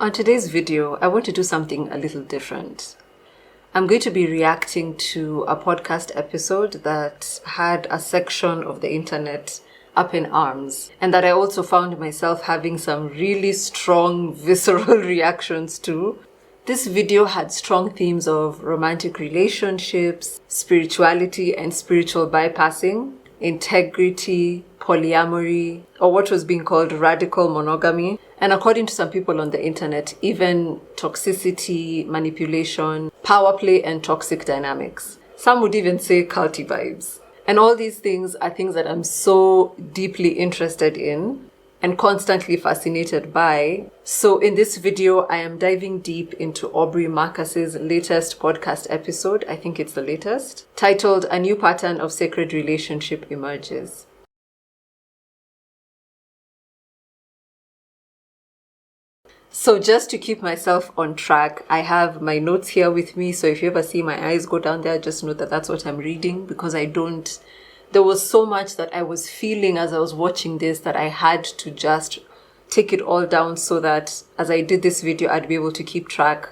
On today's video, I want to do something a little different. I'm going to be reacting to a podcast episode that had a section of the internet up in arms, and that I also found myself having some really strong, visceral reactions to. This video had strong themes of romantic relationships, spirituality and spiritual bypassing, integrity, polyamory, or what was being called radical monogamy, and according to some people on the internet, even toxicity, manipulation, power play, and toxic dynamics. Some would even say culty vibes. And all these things are things that I'm so deeply interested in and constantly fascinated by. So in this video, I am diving deep into Aubrey Marcus's latest podcast episode, I think it's the latest, titled A New Pattern of Sacred Relationship Emerges. So just to keep myself on track, I have my notes here with me. So if you ever see my eyes go down there, just know that that's what I'm reading, because there was so much that I was feeling as I was watching this that I had to just take it all down so that as I did this video, I'd be able to keep track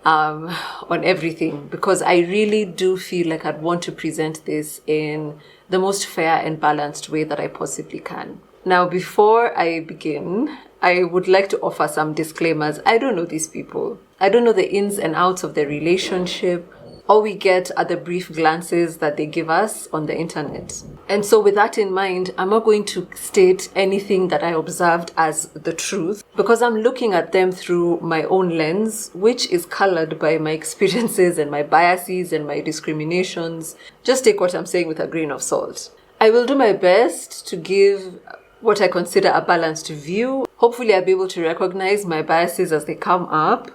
on everything, because I really do feel like I'd want to present this in the most fair and balanced way that I possibly can. Now, before I begin, I would like to offer some disclaimers. I don't know these people. I don't know the ins and outs of their relationship. All we get are the brief glances that they give us on the internet. And so with that in mind, I'm not going to state anything that I observed as the truth, because I'm looking at them through my own lens, which is colored by my experiences and my biases and my discriminations. Just take what I'm saying with a grain of salt. I will do my best to give what I consider a balanced view. Hopefully I'll be able to recognize my biases as they come up.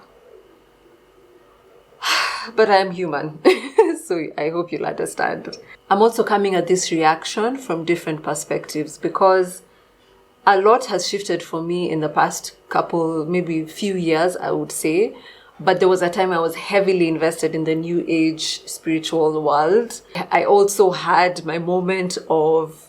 But I'm human, so I hope you'll understand. I'm also coming at this reaction from different perspectives, because a lot has shifted for me in the past maybe few years, I would say. But there was a time I was heavily invested in the new age spiritual world. I also had my moment of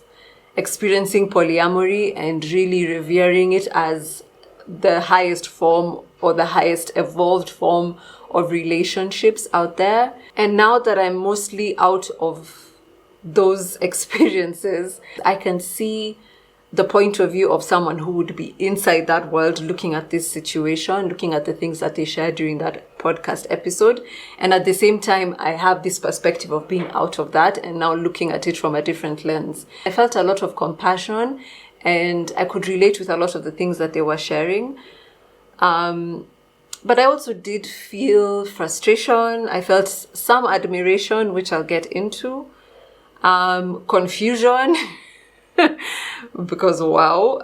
experiencing polyamory and really revering it as the highest form or the highest evolved form of relationships out there. And now that I'm mostly out of those experiences, I can see the point of view of someone who would be inside that world, looking at this situation, looking at the things that they shared during that podcast episode. And at the same time, I have this perspective of being out of that and now looking at it from a different lens. I felt a lot of compassion and I could relate with a lot of the things that they were sharing. But I also did feel frustration. I felt some admiration, which I'll get into, confusion, because wow.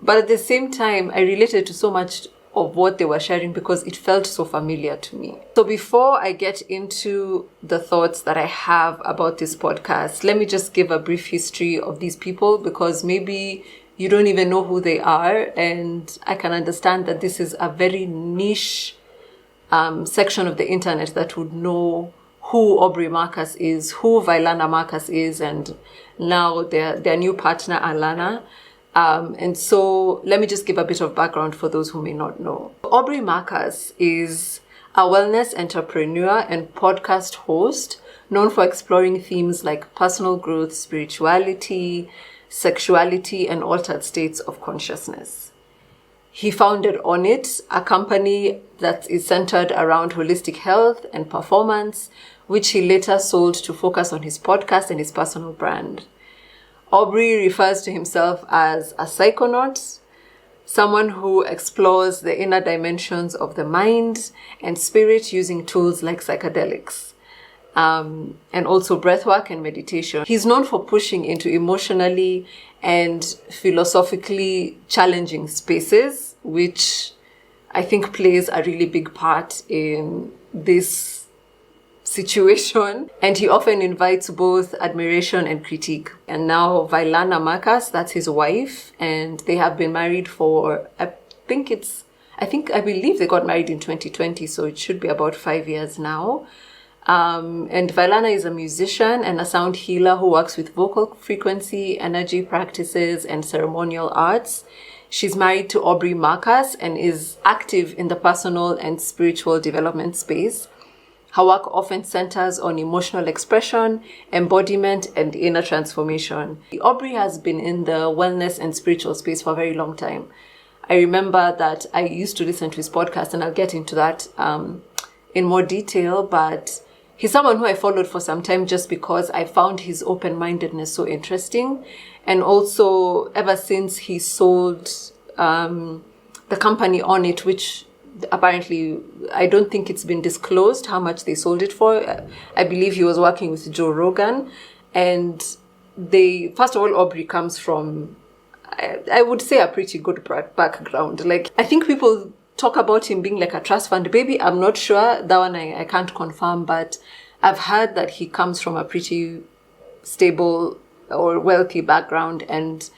But at the same time, I related to so much of what they were sharing because it felt so familiar to me. So before I get into the thoughts that I have about this podcast, let me just give a brief history of these people, because maybe you don't even know who they are, and I can understand that this is a very niche section of the internet that would know who Aubrey Marcus is, who Vylana Marcus is, and now their new partner, Alana. And so let me just give a bit of background for those who may not know. Aubrey Marcus is a wellness entrepreneur and podcast host known for exploring themes like personal growth, spirituality, sexuality, and altered states of consciousness. He founded On It, a company that is centered around holistic health and performance, which he later sold to focus on his podcast and his personal brand. Aubrey refers to himself as a psychonaut, someone who explores the inner dimensions of the mind and spirit using tools like psychedelics, and also breathwork and meditation. He's known for pushing into emotionally and philosophically challenging spaces, which I think plays a really big part in this situation. And he often invites both admiration and critique. And now Vylana Marcus, that's his wife, and they have been married for, I believe they got married in 2020, so it should be about 5 years now. And Vylana is a musician and a sound healer who works with vocal frequency, energy practices, and ceremonial arts. She's married to Aubrey Marcus and is active in the personal and spiritual development space. Her work often centers on emotional expression, embodiment, and inner transformation. Aubrey has been in the wellness and spiritual space for a very long time. I remember that I used to listen to his podcast, and I'll get into that in more detail, but he's someone who I followed for some time just because I found his open-mindedness so interesting. And also, ever since he sold the company on it, which apparently I don't think it's been disclosed how much they sold it for. I believe he was working with Joe Rogan. And first of all, Aubrey comes from, I would say, a pretty good background. Like, I think people talk about him being like a trust fund baby. I'm not sure. That one I can't confirm, but I've heard that he comes from a pretty stable or wealthy background, and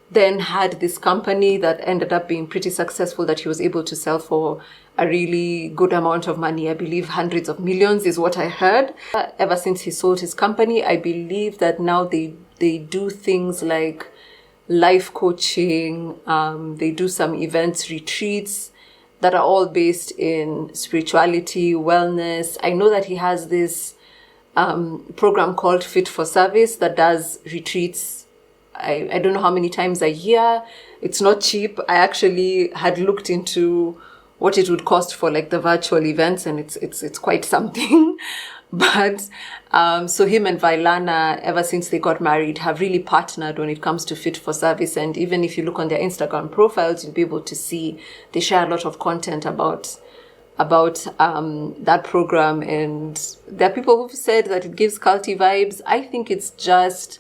then had this company that ended up being pretty successful that he was able to sell for a really good amount of money. I believe hundreds of millions is what I heard. Ever since he sold his company, I believe that now they do things like life coaching, they do some events, retreats that are all based in spirituality, wellness. I know that he has this program called Fit for Service that does retreats. I don't know how many times a year. It's not cheap. I actually had looked into what it would cost for like the virtual events, and it's quite something. But so him and Vylana, ever since they got married, have really partnered when it comes to Fit for Service. And even if you look on their Instagram profiles, you'll be able to see they share a lot of content about that program. And there are people who've said that it gives culty vibes. I think it's just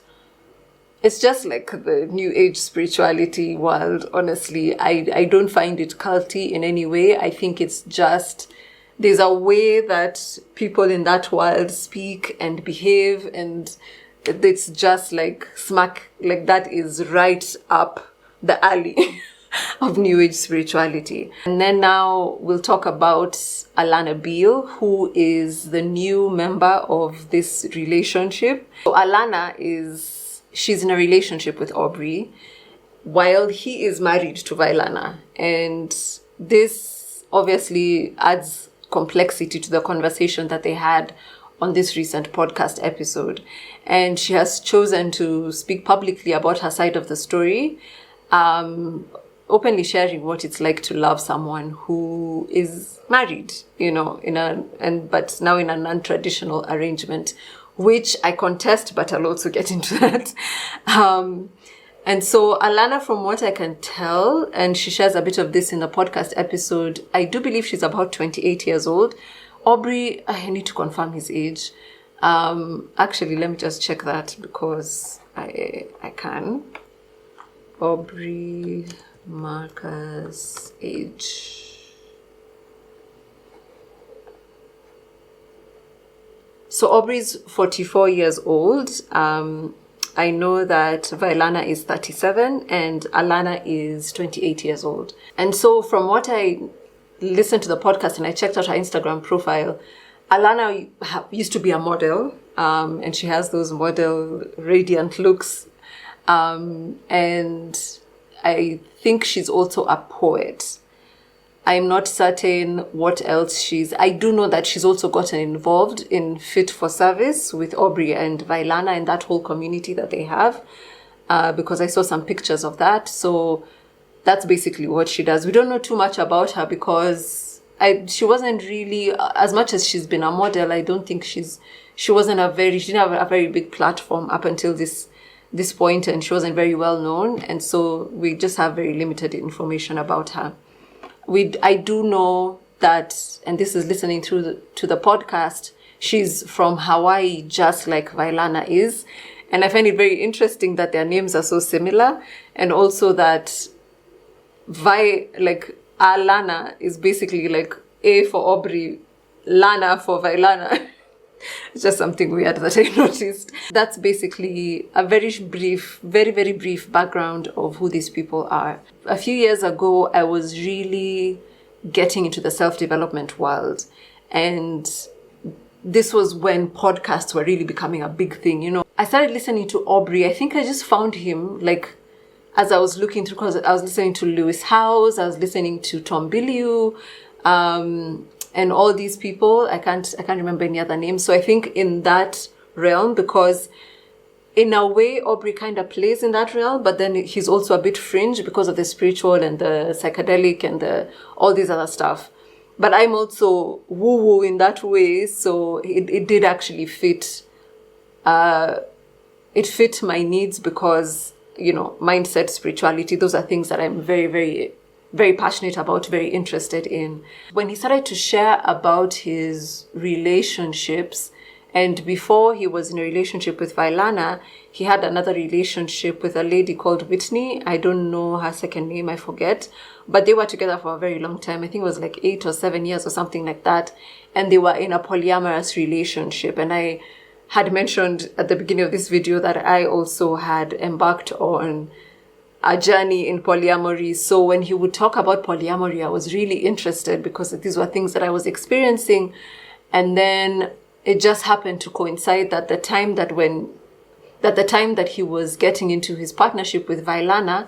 like the new age spirituality world. Honestly, I don't find it culty in any way. I think it's just, there's a way that people in that world speak and behave, and it's just like smack, like that is right up the alley of new age spirituality. And then now we'll talk about Alana Beal, who is the new member of this relationship. So Alana she's in a relationship with Aubrey while he is married to Vylana. And this obviously adds complexity to the conversation that they had on this recent podcast episode. And she has chosen to speak publicly about her side of the story, openly sharing what it's like to love someone who is married, but now in a non-traditional arrangement, which I contest, but I'll also get into that. And so Alana, from what I can tell, and she shares a bit of this in the podcast episode, I do believe she's about 28 years old. Aubrey, I need to confirm his age. Actually, let me just check that because I can. Aubrey Marcus age. So Aubrey's 44 years old. I know that Vylana is 37 and Alana is 28 years old. And so from what I listened to the podcast and I checked out her Instagram profile, Alana used to be a model, and she has those model radiant looks. And I think she's also a poet. I'm not certain what else I do know that she's also gotten involved in Fit for Service with Aubrey and Vylana and that whole community that they have, because I saw some pictures of that. So that's basically what she does. We don't know too much about her because she wasn't really, as much as she's been a model, I don't think she didn't have a very big platform up until this point, and she wasn't very well known. And so we just have very limited information about her. I do know that, and this is listening to the podcast, she's from Hawaii, just like Vylana is. And I find it very interesting that their names are so similar. And also that Alana is basically like A for Aubrey, Lana for Vylana. It's just something weird that I noticed. That's basically a very very brief background of who these people are. A few years ago, I was really getting into the self-development world. And this was when podcasts were really becoming a big thing. I started listening to Aubrey. I think I just found him as I was looking through, because I was listening to Lewis Howes, I was listening to Tom Bilyeu, and all these people. I can't remember any other names. So I think in that realm, because in a way Aubrey kind of plays in that realm, but then he's also a bit fringe because of the spiritual and the psychedelic and all these other stuff. But I'm also woo-woo in that way, so it did actually fit. It fit my needs because, you know, mindset, spirituality, those are things that I'm very, very, very passionate about, very interested in. When he started to share about his relationships, and before he was in a relationship with Vylana, he had another relationship with a lady called Whitney. I don't know her second name, I forget. But they were together for a very long time. I think it was like 8 or 7 years or something like that. And they were in a polyamorous relationship. And I had mentioned at the beginning of this video that I also had embarked on a journey in polyamory. So when he would talk about polyamory, I was really interested because these were things that I was experiencing. And then it just happened to coincide that the time that he was getting into his partnership with Vylana,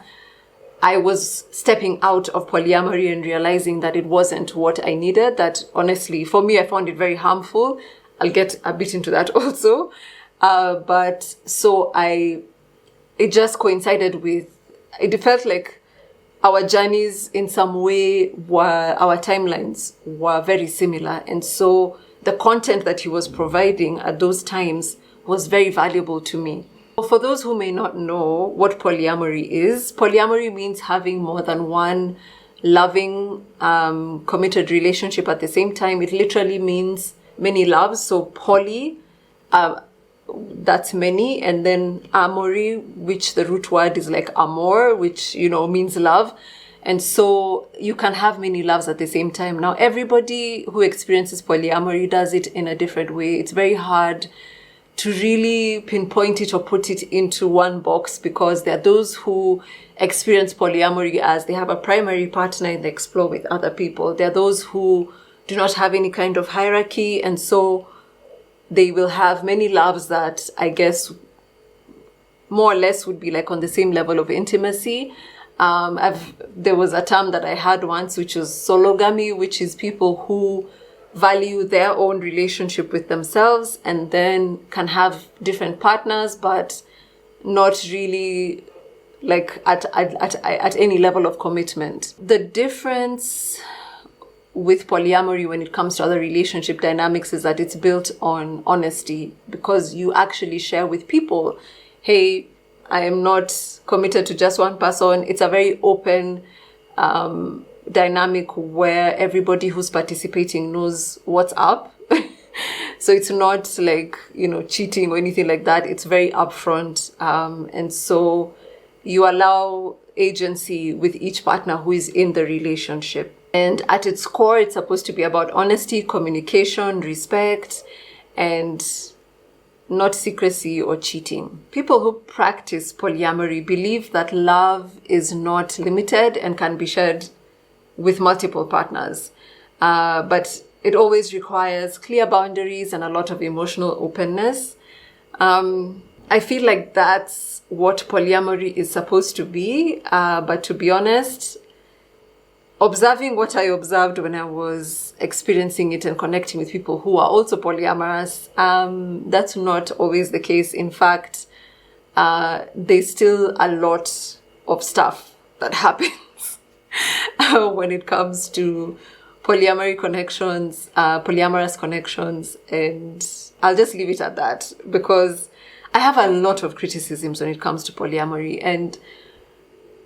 I was stepping out of polyamory and realizing that it wasn't what I needed. That honestly, for me, I found it very harmful. I'll get a bit into that also. But so it just coincided with, it felt like our journeys in some way our timelines were very similar. And so the content that he was providing at those times was very valuable to me. For those who may not know what polyamory means having more than one loving, committed relationship at the same time. It literally means many loves. So poly, that's many, and then amory, which the root word is like amor, which, you know, means love. And so you can have many loves at the same time. Now, everybody who experiences polyamory does it in a different way. It's very hard to really pinpoint it or put it into one box, because there are those who experience polyamory as they have a primary partner and they explore with other people. There are those who do not have any kind of hierarchy, and so they will have many loves that I guess more or less would be like on the same level of intimacy. There was a term that I had once, which was sologamy, which is people who value their own relationship with themselves and then can have different partners, but not really like at any level of commitment. The difference with polyamory when it comes to other relationship dynamics is that it's built on honesty, because you actually share with people, hey, I am not committed to just one person. It's a very open dynamic where everybody who's participating knows what's up. So it's not like, you know, cheating or anything like that. It's very upfront. And so you allow agency with each partner who is in the relationship. And at its core, it's supposed to be about honesty, communication, respect, and not secrecy or cheating. People who practice polyamory believe that love is not limited and can be shared with multiple partners. But it always requires clear boundaries and a lot of emotional openness. I feel like that's what polyamory is supposed to be. But to be honest, observing what I observed when I was experiencing it and connecting with people who are also polyamorous, that's not always the case. In fact, there's still a lot of stuff that happens when it comes to polyamory connections, polyamorous connections, and I'll just leave it at that, because I have a lot of criticisms when it comes to polyamory, and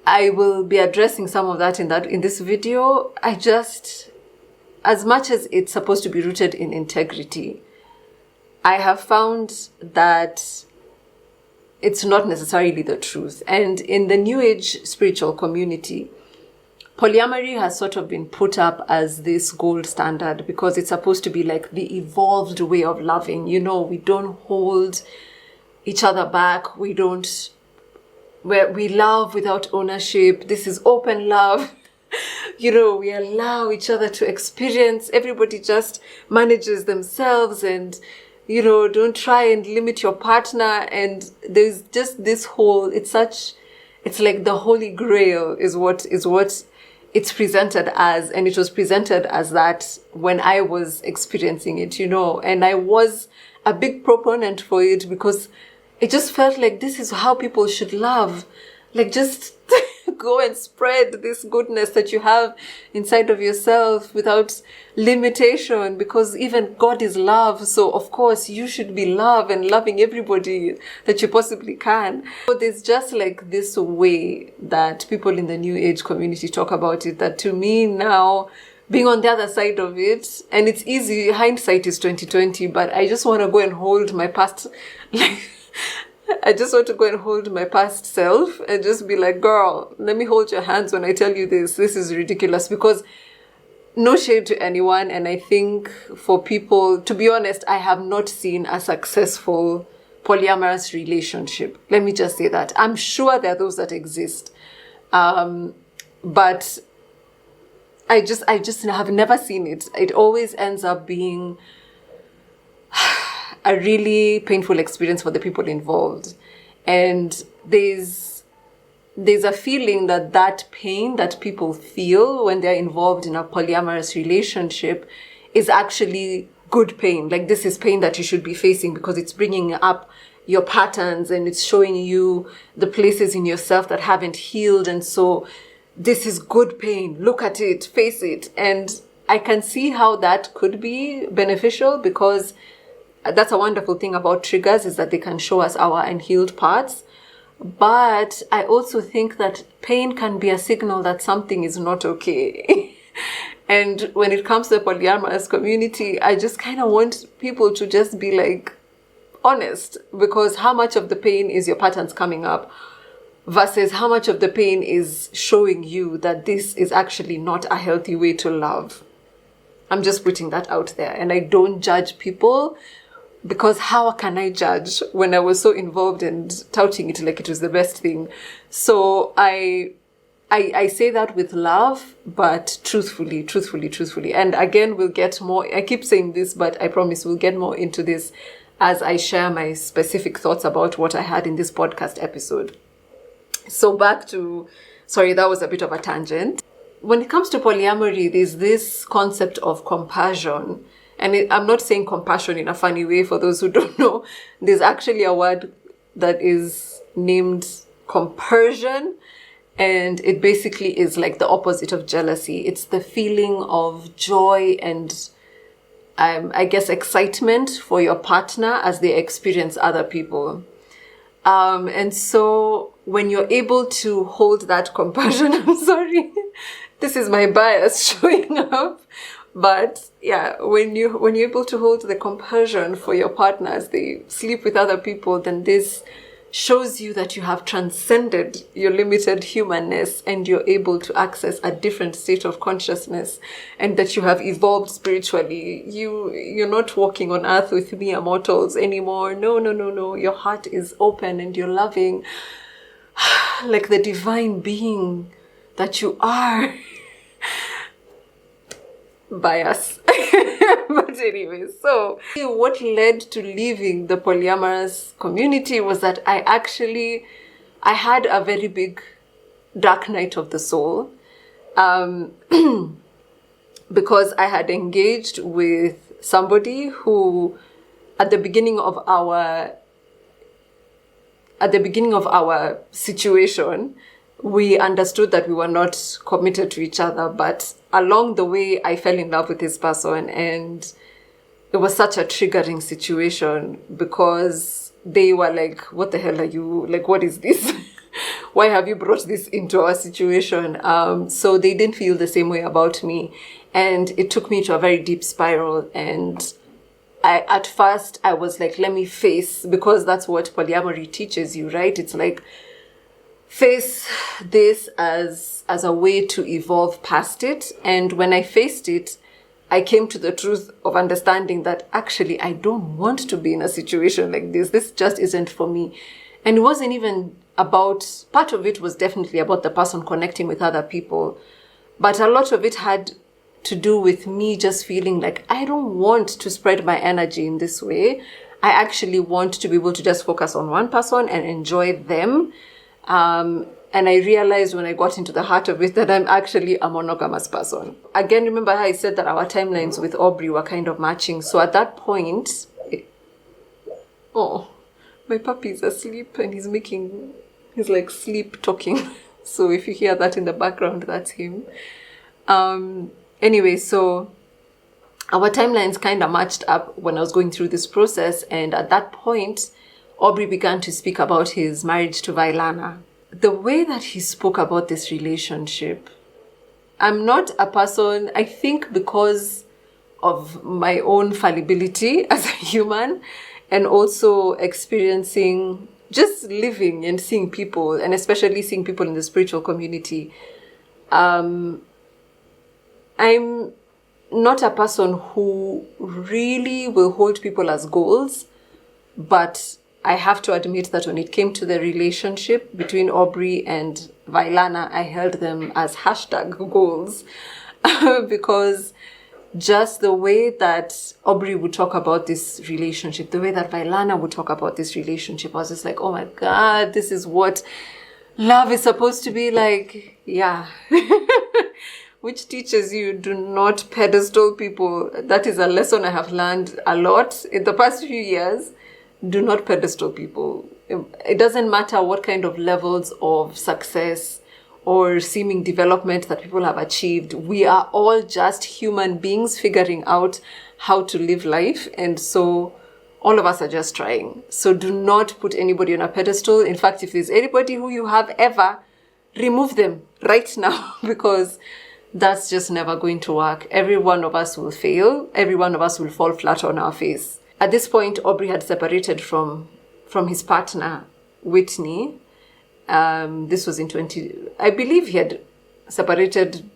I will be addressing some of that in this video. As much as it's supposed to be rooted in integrity, I have found that it's not necessarily the truth. And in the New Age spiritual community, polyamory has sort of been put up as this gold standard because it's supposed to be like the evolved way of loving. You know, we don't hold each other back. We love without ownership. This is open love. You know, we allow each other to experience. Everybody just manages themselves, and, you know, don't try and limit your partner. And there's just this whole, it's such it's like the holy grail is what it's presented as. And it was presented as that when I was experiencing it, and I was a big proponent for it because it just felt like this is how people should love. Like, just go and spread this goodness that you have inside of yourself without limitation, because even God is love. So of course you should be love and loving everybody that you possibly can. So there's just like this way that people in the New Age community talk about it, that to me now, being on the other side of it, and it's easy, hindsight is 2020, but I just want to go and hold my past, I just want to go and hold my past self and just be like, girl, let me hold your hands when I tell you this. This is ridiculous. Because no shade to anyone. And I think for people, to be honest, I have not seen a successful polyamorous relationship. Let me just say that. I'm sure there are those that exist. But I just have never seen it. It always ends up being a really painful experience for the people involved. And there's a feeling that pain that people feel when they're involved in a polyamorous relationship is actually good pain. Like, this is pain that you should be facing because it's bringing up your patterns and it's showing you the places in yourself that haven't healed. And so this is good pain. Look at it, face it. And I can see how that could be beneficial, because that's a wonderful thing about triggers, is that they can show us our unhealed parts. But I also think that pain can be a signal that something is not okay. And when it comes to the polyamorous community, I just kind of want people to just be like honest, because how much of the pain is your patterns coming up versus how much of the pain is showing you that this is actually not a healthy way to love. I'm just putting that out there, and I don't judge people, because how can I judge when I was so involved and touting it like it was the best thing? So I say that with love, but truthfully. And again, we'll get more. I keep saying this, but I promise we'll get more into this as I share my specific thoughts about what I had in this podcast episode. So back to, sorry, that was a bit of a tangent. When it comes to polyamory, there's this concept of compersion. And I'm not saying compassion in a funny way for those who don't know. There's actually a word that is named compersion. And it basically is like the opposite of jealousy. It's the feeling of joy and, I guess, excitement for your partner as they experience other people. And so when you're able to hold that compersion, I'm sorry, this is my bias showing up. But yeah, when you're able to hold the compersion for your partner as they sleep with other people, then this shows you that you have transcended your limited humanness and you're able to access a different state of consciousness, and that you have evolved spiritually. You're not walking on earth with mere mortals anymore. No. Your heart is open and you're loving like the divine being that you are. Bias. But anyway, so what led to leaving the polyamorous community was that I had a very big dark night of the soul, because I had engaged with somebody who at the beginning of our situation, we understood that we were not committed to each other, but along the way, I fell in love with this person, and it was such a triggering situation because they were like, what the hell are you, like, what is this? Why have you brought this into our situation? So they didn't feel the same way about me, and it took me to a very deep spiral. And at first I was like, let me face, because that's what polyamory teaches you, right? It's like, face this as a way to evolve past it. And when I faced it, I came to the truth of understanding that actually I don't want to be in a situation like this. This just isn't for me. And it wasn't even about, part of it was definitely about the person connecting with other people, but a lot of it had to do with me just feeling like I don't want to spread my energy in this way. I actually want to be able to just focus on one person and enjoy them. And I realized when I got into the heart of it that I'm actually a monogamous person. Again, remember how I said that our timelines with Aubrey were kind of matching. So at that point, my puppy is asleep and he's like sleep talking. So if you hear that in the background, that's him. Anyway, so our timelines kind of matched up when I was going through this process. And at that point, Aubrey began to speak about his marriage to Vylana. The way that he spoke about this relationship, I'm not a person, I think because of my own fallibility as a human, and also experiencing, just living and seeing people, and especially seeing people in the spiritual community. I'm not a person who really will hold people as goals, but I have to admit that when it came to the relationship between Aubrey and Vylana, I held them as #goals because just the way that Aubrey would talk about this relationship, the way that Vylana would talk about this relationship, I was just like, oh my God, this is what love is supposed to be like. Yeah. Which teaches you do not pedestal people. That is a lesson I have learned a lot in the past few years. Do not pedestal people. It doesn't matter what kind of levels of success or seeming development that people have achieved. We are all just human beings figuring out how to live life. And so all of us are just trying. So do not put anybody on a pedestal. In fact, if there's anybody who you have ever, remove them right now because that's just never going to work. Every one of us will fail. Every one of us will fall flat on our face. At this point, Aubrey had separated from his partner, Whitney. This was in I believe he had separated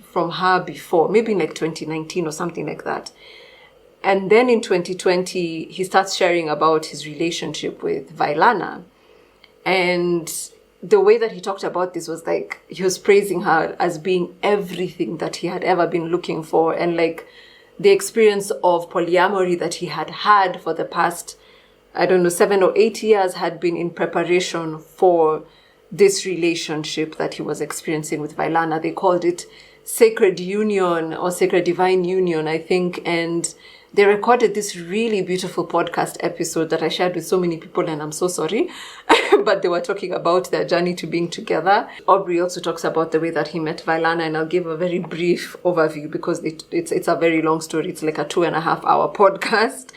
from her before, maybe in like 2019 or something like that. And then in 2020, he starts sharing about his relationship with Vylana. And the way that he talked about this was like, he was praising her as being everything that he had ever been looking for. And like, the experience of polyamory that he had for the past, 7 or 8 years had been in preparation for this relationship that he was experiencing with Vylana. They called it Sacred Union or Sacred Divine Union, I think. And they recorded this really beautiful podcast episode that I shared with so many people, and I'm so sorry. But they were talking about their journey to being together. Aubrey also talks about the way that he met Vylana, and I'll give a very brief overview because it's a very long story. It's like a 2.5-hour podcast.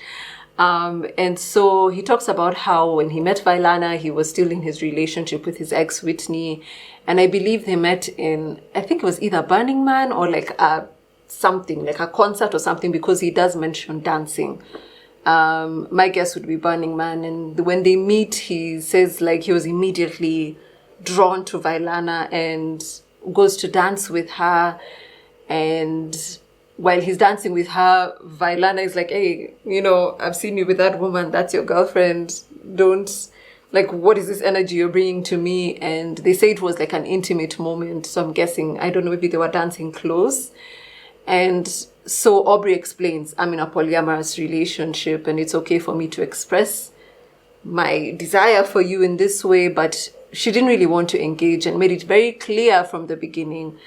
And so he talks about how when he met Vylana, he was still in his relationship with his ex, Whitney. And I believe they met in, I think it was either Burning Man or like something, like a concert or something, because he does mention dancing. My guess would be Burning Man. And when they meet, he says like he was immediately drawn to Vylana and goes to dance with her. And while he's dancing with her, Vylana is like, hey, I've seen you with that woman. That's your girlfriend. What is this energy you're bringing to me? And they say it was like an intimate moment. So I'm guessing, I don't know, maybe they were dancing close. And so Aubrey explains, I'm in a polyamorous relationship and it's okay for me to express my desire for you in this way. But she didn't really want to engage and made it very clear from the beginning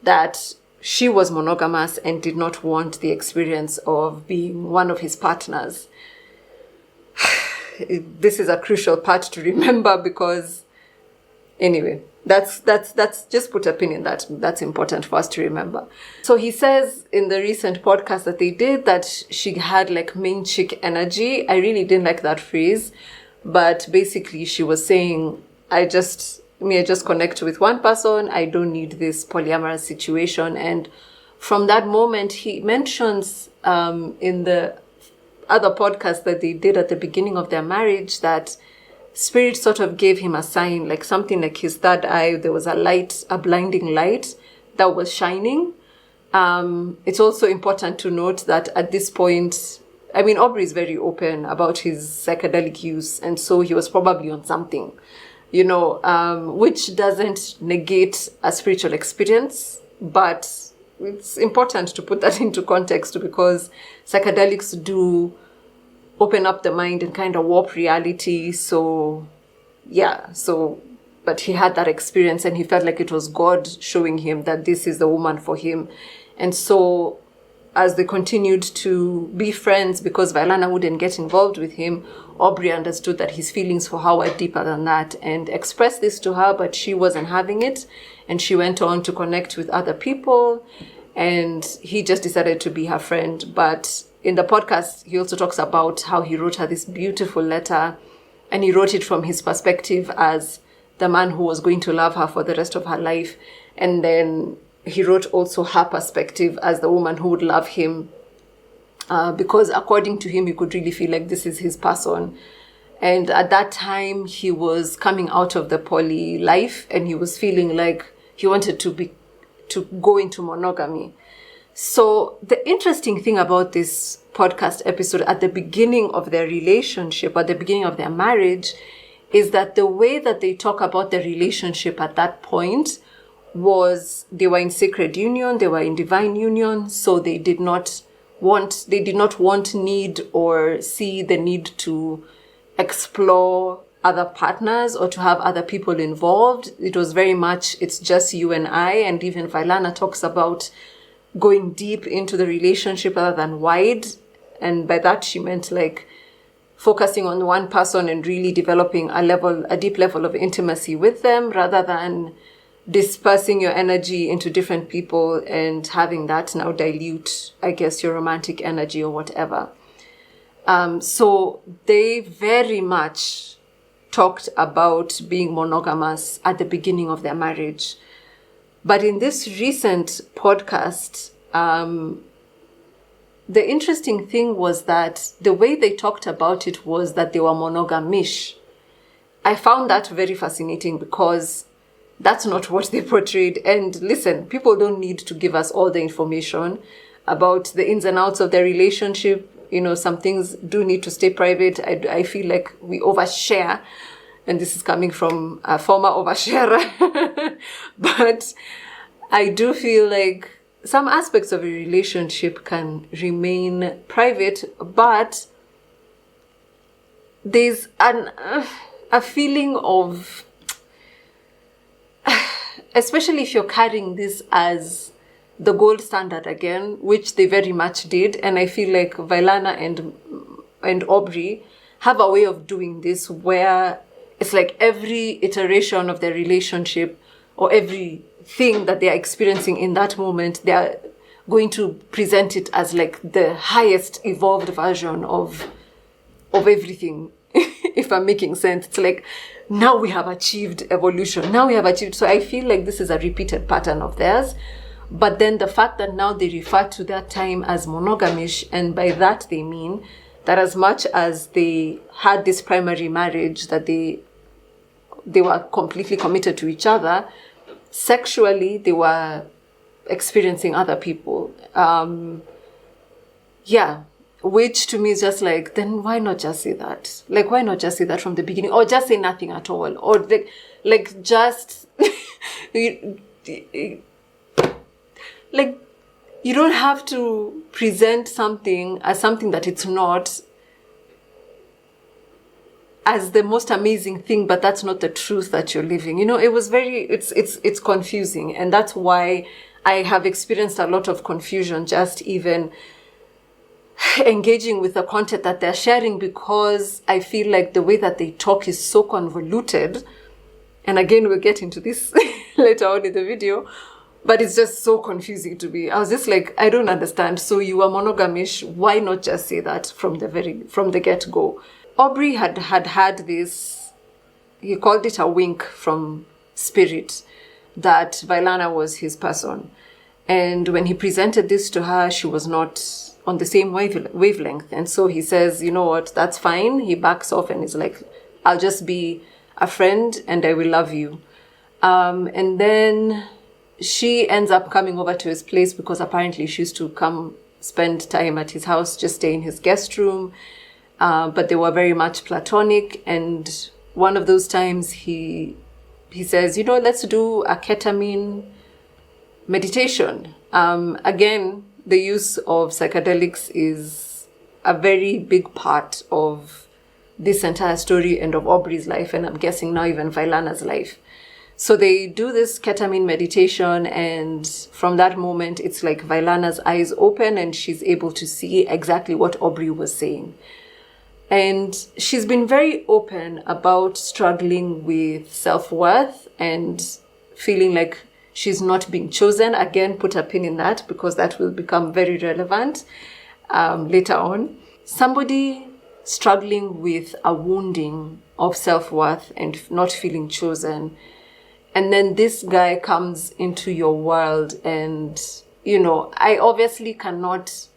that she was monogamous and did not want the experience of being one of his partners. This is a crucial part to remember because, anyway, that's just put a pin in that. That's important for us to remember. So he says in the recent podcast that they did that she had like main chick energy. I really didn't like that phrase, but basically she was saying, I just connect with one person. I don't need this polyamorous situation. And from that moment, he mentions in the other podcast that they did at the beginning of their marriage that Spirit sort of gave him a sign, like something like his third eye. There was a blinding light that was shining. It's also important to note that at this point, Aubrey is very open about his psychedelic use. And so he was probably on something, which doesn't negate a spiritual experience. But it's important to put that into context because psychedelics do open up the mind and kind of warp reality. So, yeah. So but he had that experience and he felt like it was God showing him that this is the woman for him. And so as they continued to be friends, because Vylana wouldn't get involved with him, Aubrey understood that his feelings for her were deeper than that and expressed this to her, but she wasn't having it. And she went on to connect with other people and he just decided to be her friend. But in the podcast, he also talks about how he wrote her this beautiful letter, and he wrote it from his perspective as the man who was going to love her for the rest of her life. And then he wrote also her perspective as the woman who would love him, because according to him, he could really feel like this is his person. And at that time, he was coming out of the poly life and he was feeling like he wanted to go into monogamy. So the interesting thing about this podcast episode at the beginning of their relationship, at the beginning of their marriage, is that the way that they talk about their relationship at that point was they were in sacred union, they were in divine union, so they did not want, need, or see the need to explore other partners or to have other people involved. It was very much, it's just you and I. And even Vylana talks about going deep into the relationship rather than wide. And by that, she meant like focusing on one person and really developing a deep level of intimacy with them rather than dispersing your energy into different people and having that now dilute, I guess, your romantic energy or whatever. So they very much talked about being monogamous at the beginning of their marriage. But in this recent podcast, the interesting thing was that the way they talked about it was that they were monogamish. I found that very fascinating because that's not what they portrayed. And listen, people don't need to give us all the information about the ins and outs of their relationship. You know, some things do need to stay private. I feel like we overshare. And this is coming from a former oversharer. But I do feel like some aspects of a relationship can remain private, but there's a feeling of, especially if you're carrying this as the gold standard again, which they very much did. And I feel like Vylana and Aubrey have a way of doing this where it's like every iteration of their relationship or everything that they are experiencing in that moment, they are going to present it as like the highest evolved version of everything. If I'm making sense, it's like, now we have achieved evolution. Now we have achieved. So I feel like this is a repeated pattern of theirs. But then the fact that now they refer to that time as monogamish, and by that they mean that as much as they had this primary marriage, that they were completely committed to each other, sexually they were experiencing other people. Which to me is just like, then why not just say that? Like, why not just say that from the beginning? Or just say nothing at all? Or like just, like, you don't have to present something as something that it's not, as the most amazing thing, but that's not the truth that you're living. You know, it was it's confusing. And that's why I have experienced a lot of confusion just even engaging with the content that they're sharing, because I feel like the way that they talk is so convoluted. And again, we'll get into this later on in the video, but it's just so confusing to me. I was just like, I don't understand. So you are monogamish. Why not just say that from the get-go? Aubrey had this, he called it a wink from spirit, that Vylana was his person. And when he presented this to her, she was not on the same wavelength. And so he says, you know what, that's fine. He backs off and is like, I'll just be a friend and I will love you. And then she ends up coming over to his place because apparently she used to come spend time at his house, just stay in his guest room. But they were very much platonic. And one of those times he says, you know, let's do a ketamine meditation. Again, the use of psychedelics is a very big part of this entire story and of Aubrey's life, and I'm guessing now even Vylana's life. So they do this ketamine meditation, and from that moment, it's like Vylana's eyes open and she's able to see exactly what Aubrey was saying. And she's been very open about struggling with self-worth and feeling like she's not being chosen. Again, put a pin in that because that will become very relevant later on. Somebody struggling with a wounding of self-worth and not feeling chosen. And then this guy comes into your world and, I obviously cannot,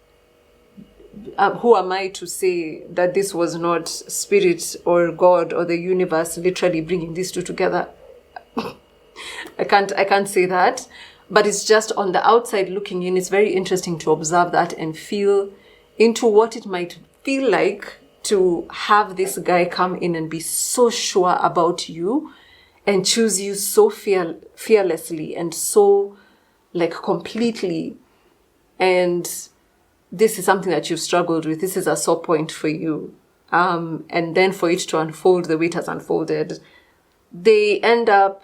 who am I to say that this was not spirit or God or the universe literally bringing these two together? I can't say that, but it's just on the outside looking in. It's very interesting to observe that and feel into what it might feel like to have this guy come in and be so sure about you and choose you so fearlessly and so completely. And this is something that you've struggled with. This is a sore point for you. And then for it to unfold the way it has unfolded, they end up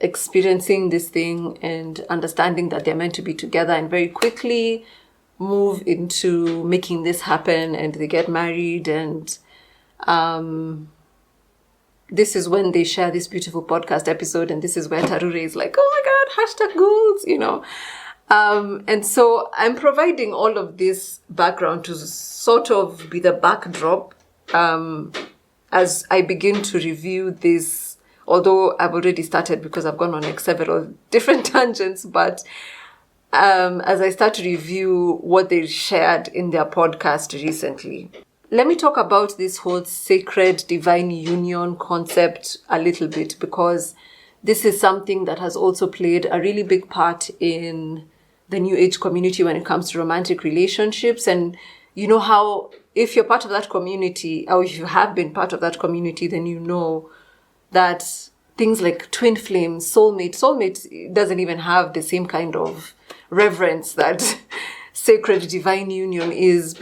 experiencing this thing and understanding that they're meant to be together, and very quickly move into making this happen, and they get married. And this is when they share this beautiful podcast episode, and this is where Tarure is like, oh my God, #goals, and so I'm providing all of this background to sort of be the backdrop as I begin to review this, although I've already started because I've gone on several different tangents, but as I start to review what they shared in their podcast recently. Let me talk about this whole sacred divine union concept a little bit, because this is something that has also played a really big part in the New Age community when it comes to romantic relationships. And you know how if you're part of that community, or if you have been part of that community, then you know that things like twin flames, soulmate doesn't even have the same kind of reverence that sacred divine union is,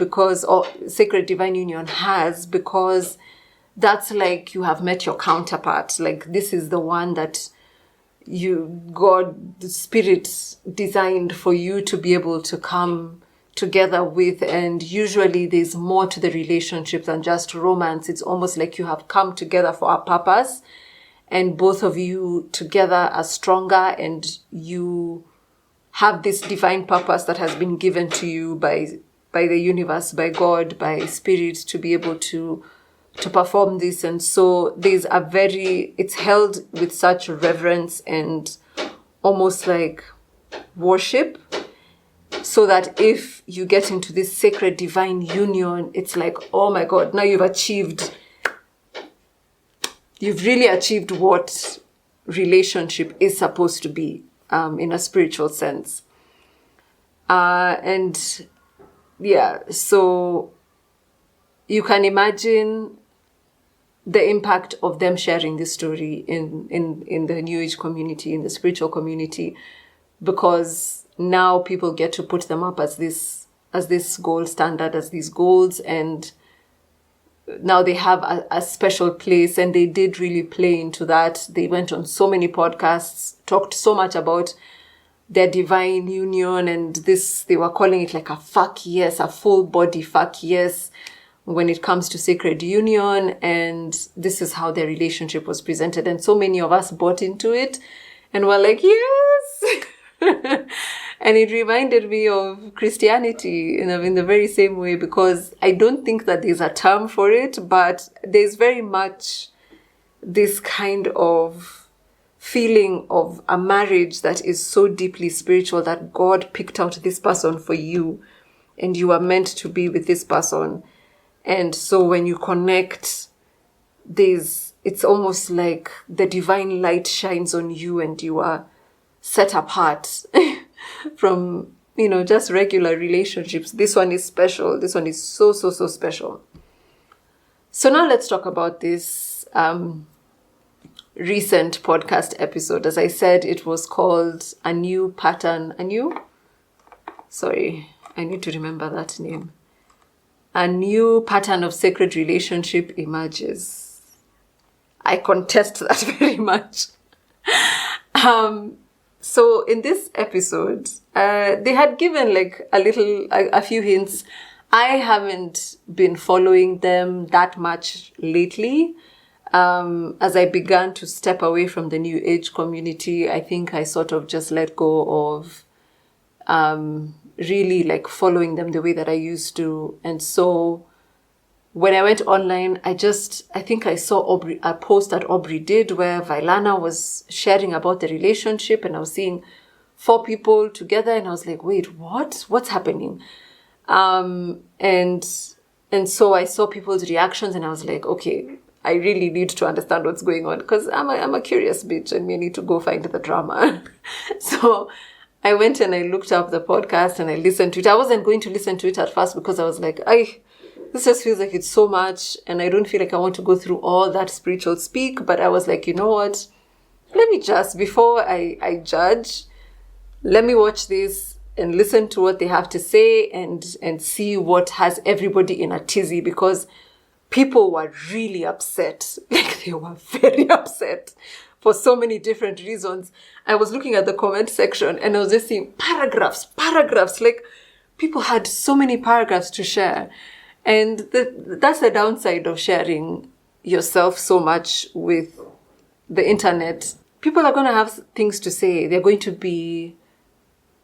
or sacred divine union has, because that's like you have met your counterpart. Like, this is the one that God, the spirit designed for you to be able to come together with. And usually there's more to the relationship than just romance. It's almost like you have come together for a purpose, and both of you together are stronger, and you have this divine purpose that has been given to you by the universe, by God, by spirit, to be able to perform this. And so it's held with such reverence and almost like worship, so that if you get into this sacred divine union, it's like, oh my God, now you've really achieved what relationship is supposed to be, in a spiritual sense. So you can imagine the impact of them sharing this story in the New Age community, in the spiritual community, because now people get to put them up as this gold standard, as these goals, and now they have a special place. And they did really play into that. They went on so many podcasts, talked so much about their divine union, and they were calling it like a fuck yes, a full body fuck yes when it comes to sacred union. And this is how their relationship was presented. And so many of us bought into it and were like, yes. And it reminded me of Christianity in the very same way, because I don't think that there's a term for it, but there's very much this kind of feeling of a marriage that is so deeply spiritual, that God picked out this person for you and you are meant to be with this person. And so when you connect, it's almost like the divine light shines on you and you are set apart from, just regular relationships. This one is special. This one is so, so, so special. So now let's talk about this recent podcast episode. As I said, it was called A New Pattern. Sorry, I need to remember that name. A New Pattern of Sacred Relationship Emerges. I contest that very much. So in this episode, they had given like a few hints. I haven't been following them that much lately. As I began to step away from the New Age community, I think I sort of just let go of really like following them the way that I used to. And so when I went online, I think I saw a post that Aubrey did where Vylana was sharing about the relationship, and I was seeing 4 people together, and I was like, wait, what? What's happening? And so I saw people's reactions, and I was like, okay, I really need to understand what's going on, because I'm a curious bitch and I need to go find the drama. So I went and I looked up the podcast and I listened to it. I wasn't going to listen to it at first because I was like, this just feels like it's so much and I don't feel like I want to go through all that spiritual speak. But I was like, you know what? Let me just, before I judge, let me watch this and listen to what they have to say and see what has everybody in a tizzy, because people were really upset. Like, they were very upset for so many different reasons. I was looking at the comment section and I was just seeing paragraphs. Like, people had so many paragraphs to share. And that's the downside of sharing yourself so much with the internet. People are going to have things to say. They're going to be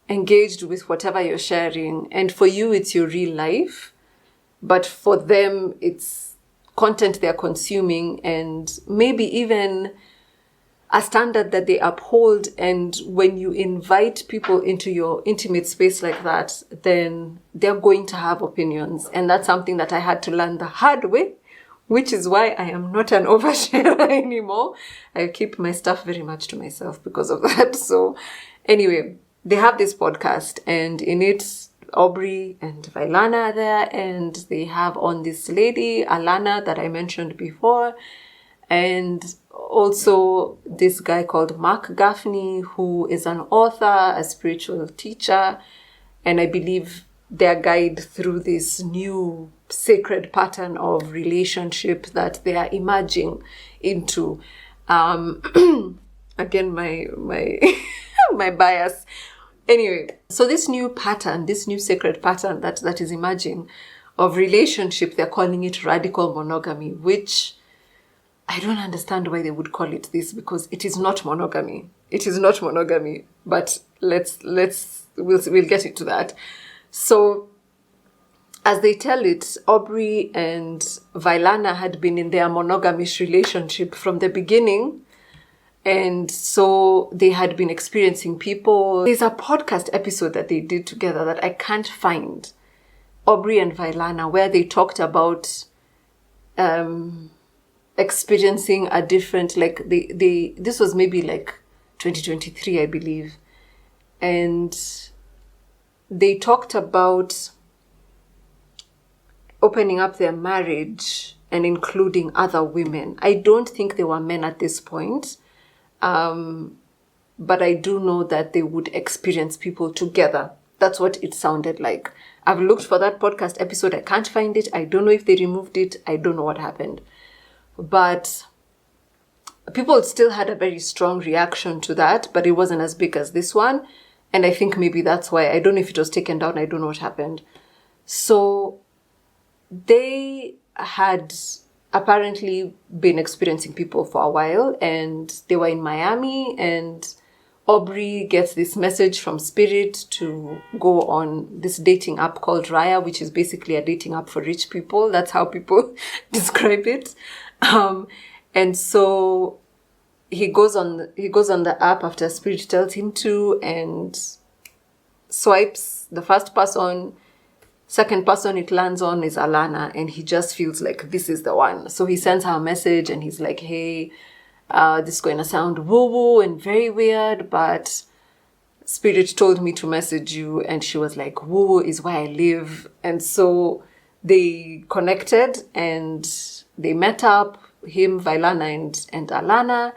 engaged with whatever you're sharing. And for you, it's your real life. But for them, it's content they're consuming and maybe even a standard that they uphold. And when you invite people into your intimate space like that, then they're going to have opinions. And that's something that I had to learn the hard way, which is why I am not an oversharer anymore. I keep my stuff very much to myself because of that. So anyway, they have this podcast, and in it, Aubrey and Vylana are there, and they have on this lady, Alana, that I mentioned before, and also this guy called Gaffne, who is an author, a spiritual teacher, and I believe their guide through this new sacred pattern of relationship that they are emerging into. Again, my my bias. Anyway, so this new pattern, this new sacred pattern that is emerging of relationship, they're calling it radical monogamy, which I don't understand why they would call it this, because it is not monogamy. It is not monogamy, but we'll get into that. So as they tell it, Aubrey and Vylana had been in their monogamish relationship from the beginning. And so they had been experiencing people. There's a podcast episode that they did together that I can't find, Aubrey and Vylana, where they talked about experiencing a different, like this was maybe like 2023, I believe. And they talked about opening up their marriage and including other women. I don't think they were men at this point. But I do know that they would experience people together. That's what it sounded like. I've looked for that podcast episode. I can't find it. I don't know if they removed it. I don't know what happened. But people still had a very strong reaction to that, but it wasn't as big as this one. And I think maybe that's why. I don't know if it was taken down. I don't know what happened. So they had apparently been experiencing people for a while, and they were in Miami, and Aubrey gets this message from Spirit to go on this dating app called Raya, which is basically a dating app for rich people. That's how people describe it. And so he goes on the app after Spirit tells him to, and swipes the first person. Second person it lands on is Alana, and he just feels like this is the one. So he sends her a message and he's like, hey, this is going to sound woo-woo and very weird, but Spirit told me to message you. And she was like, woo-woo is where I live. And so they connected and they met up, him, Vylana and Alana,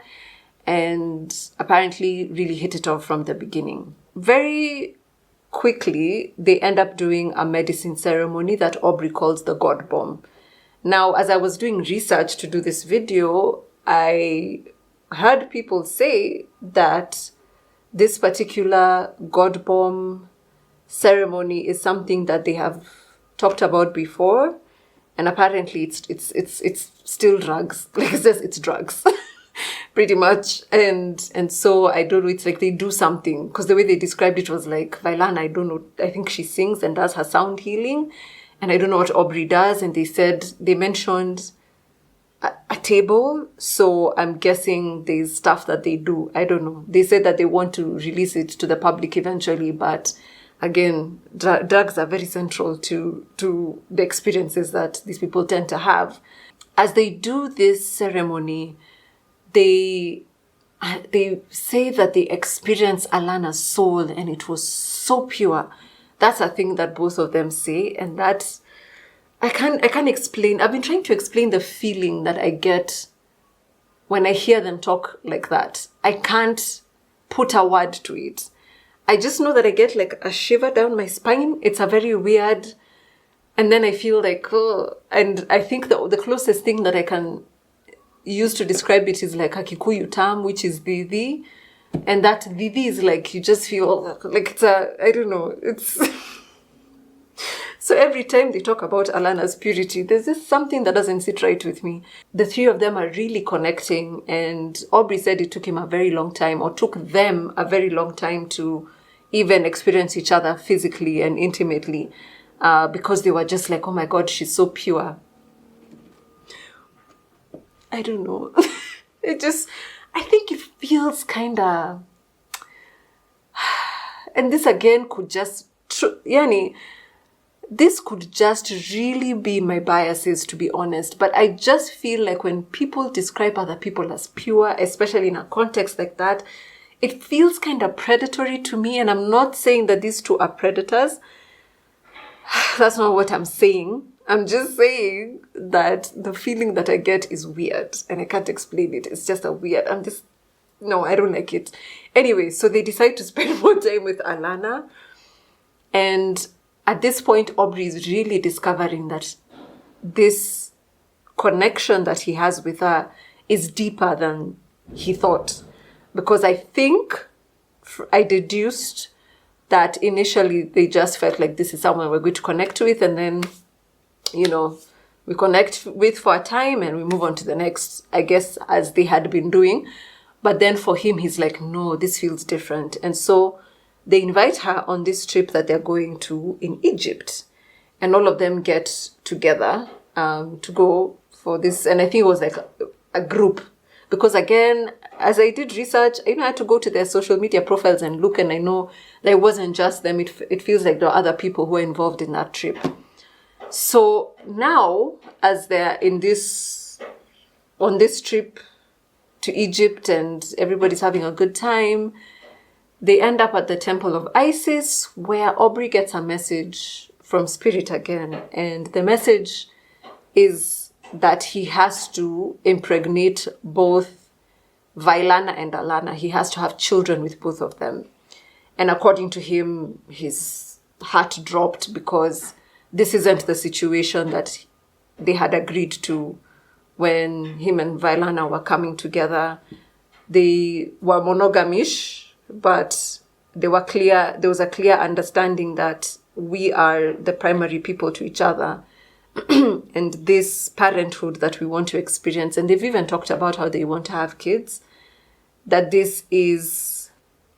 and apparently really hit it off from the beginning. Very quickly, they end up doing a medicine ceremony that Aubrey calls the God Bomb. Now, as I was doing research to do this video, I heard people say that this particular God bomb ceremony is something that they have talked about before, and apparently it's still drugs. Like it's drugs. Pretty much. And so I don't know, it's like they do something, because the way they described it was like Vylana, I don't know, I think she sings and does her sound healing, and I don't know what Aubrey does, and they mentioned a table, so I'm guessing there's stuff that they do. I don't know. They said that they want to release it to the public eventually, but again, drugs are very central to the experiences that these people tend to have. As they do this ceremony, they say that they experienced Alana's soul and it was so pure. That's a thing that both of them say, and that's I can't explain. I've been trying to explain the feeling that I get when I hear them talk like that. I can't put a word to it. I just know that I get like a shiver down my spine. It's a very weird, and then I feel like, oh, and I think the closest thing that I can use to describe it is like a Kikuyu term, which is Didi. And that Didi is like, you just feel like it's I don't know, it's... So every time they talk about Alana's purity, there's just something that doesn't sit right with me. The three of them are really connecting, and Aubrey said it took him a very long time, or took them a very long time to even experience each other physically and intimately, because they were just like, oh my God, she's so pure. I don't know. I think it feels kind of... And this again could just... this could just really be my biases, to be honest. But I just feel like when people describe other people as pure, especially in a context like that, it feels kind of predatory to me. And I'm not saying that these two are predators. That's not what I'm saying. I'm just saying that the feeling that I get is weird. And I can't explain it. It's just a weird... No, I don't like it. Anyway, so they decide to spend more time with Alana. And at this point, Aubrey is really discovering that this connection that he has with her is deeper than he thought. Because I think I deduced that initially they just felt like this is someone we're going to connect with, and then, we connect with for a time and we move on to the next, I guess, as they had been doing. But then for him, he's like, no, this feels different. And so they invite her on this trip that they're going to in Egypt. And all of them get together to go for this. And I think it was like a group. Because again, as I did research, I had to go to their social media profiles and look. And I know that it wasn't just them. It feels like there are other people who are involved in that trip. So now, as they're on this trip to Egypt and everybody's having a good time, they end up at the temple of Isis, where Aubrey gets a message from Spirit again. And the message is that he has to impregnate both Vylana and Alana. He has to have children with both of them. And according to him, his heart dropped because this isn't the situation that they had agreed to when him and Vylana were coming together. They were monogamish, but there was a clear understanding that we are the primary people to each other. And this parenthood that we want to experience, and they've even talked about how they want to have kids, that this is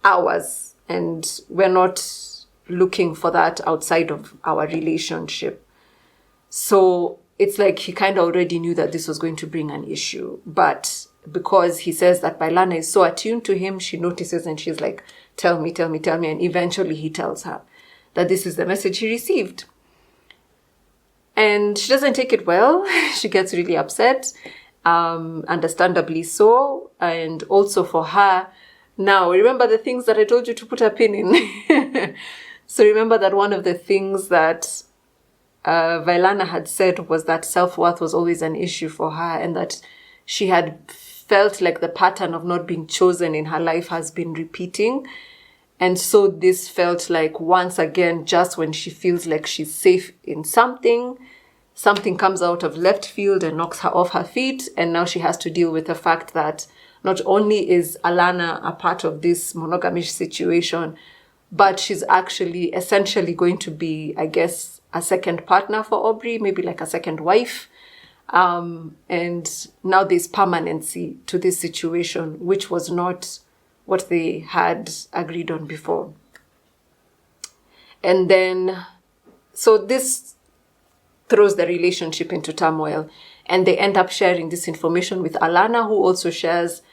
ours and we're not looking for that outside of our relationship. So it's like he kind of already knew that this was going to bring an issue. But because he says that Vylana is so attuned to him, she notices and she's like, tell me. And eventually he tells her that this is the message he received. And she doesn't take it well. She gets really upset, understandably so. And also for her, now remember the things that I told you to put a pin in. So remember that one of the things that Vylana had said was that self-worth was always an issue for her, and that she had felt like the pattern of not being chosen in her life has been repeating. And so this felt like once again, just when she feels like she's safe in something comes out of left field and knocks her off her feet. And now she has to deal with the fact that not only is Alana a part of this monogamish situation, but she's actually essentially going to be, I guess, a second partner for Aubrey, maybe like a second wife. And now there's permanency to this situation, which was not what they had agreed on before. And then, so this throws the relationship into turmoil, and they end up sharing this information with Alana, who also shares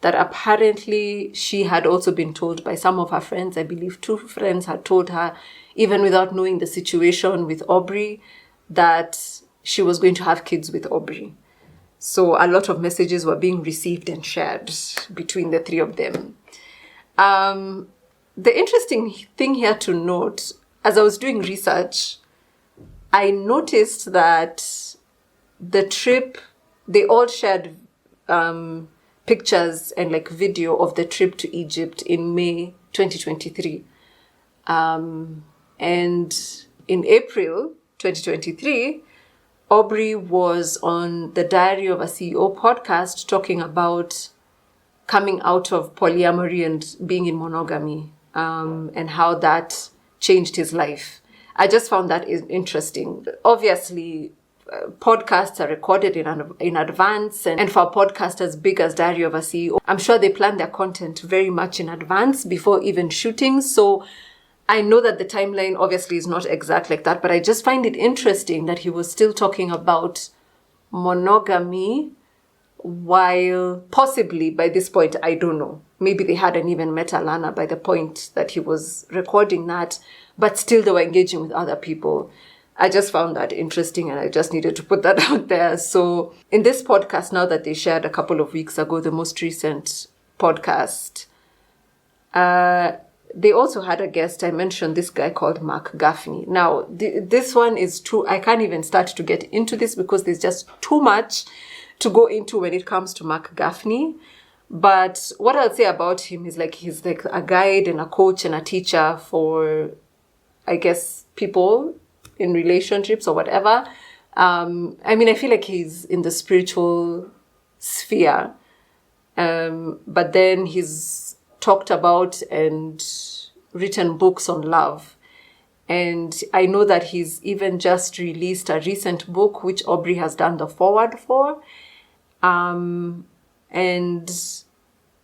that apparently she had also been told by some of her friends, I believe 2 friends had told her, even without knowing the situation with Aubrey, that she was going to have kids with Aubrey. So a lot of messages were being received and shared between the 3 of them. The interesting thing here to note, as I was doing research, I noticed that the trip, they all shared pictures and like video of the trip to Egypt in May 2023. And in April 2023, Aubrey was on the Diary of a CEO podcast talking about coming out of polyamory and being in monogamy, and how that changed his life. I just found that interesting. Obviously, podcasts are recorded in advance, and for a podcast as big as Diary of a CEO, I'm sure they plan their content very much in advance before even shooting. So I know that the timeline obviously is not exact like that, but I just find it interesting that he was still talking about monogamy while possibly by this point, I don't know, maybe they hadn't even met Alana by the point that he was recording that, but still they were engaging with other people. I just found that interesting, and I just needed to put that out there. So in this podcast now that they shared a couple of weeks ago, the most recent podcast, they also had a guest. I mentioned this guy called Gaffne. Now, this one is true. I can't even start to get into this because there's just too much to go into when it comes to Gaffne. But what I'll say about him is like he's like a guide and a coach and a teacher for, I guess, people in relationships or whatever. I feel like he's in the spiritual sphere. But then he's talked about and written books on love. And I know that he's even just released a recent book, which Aubrey has done the foreword for. And,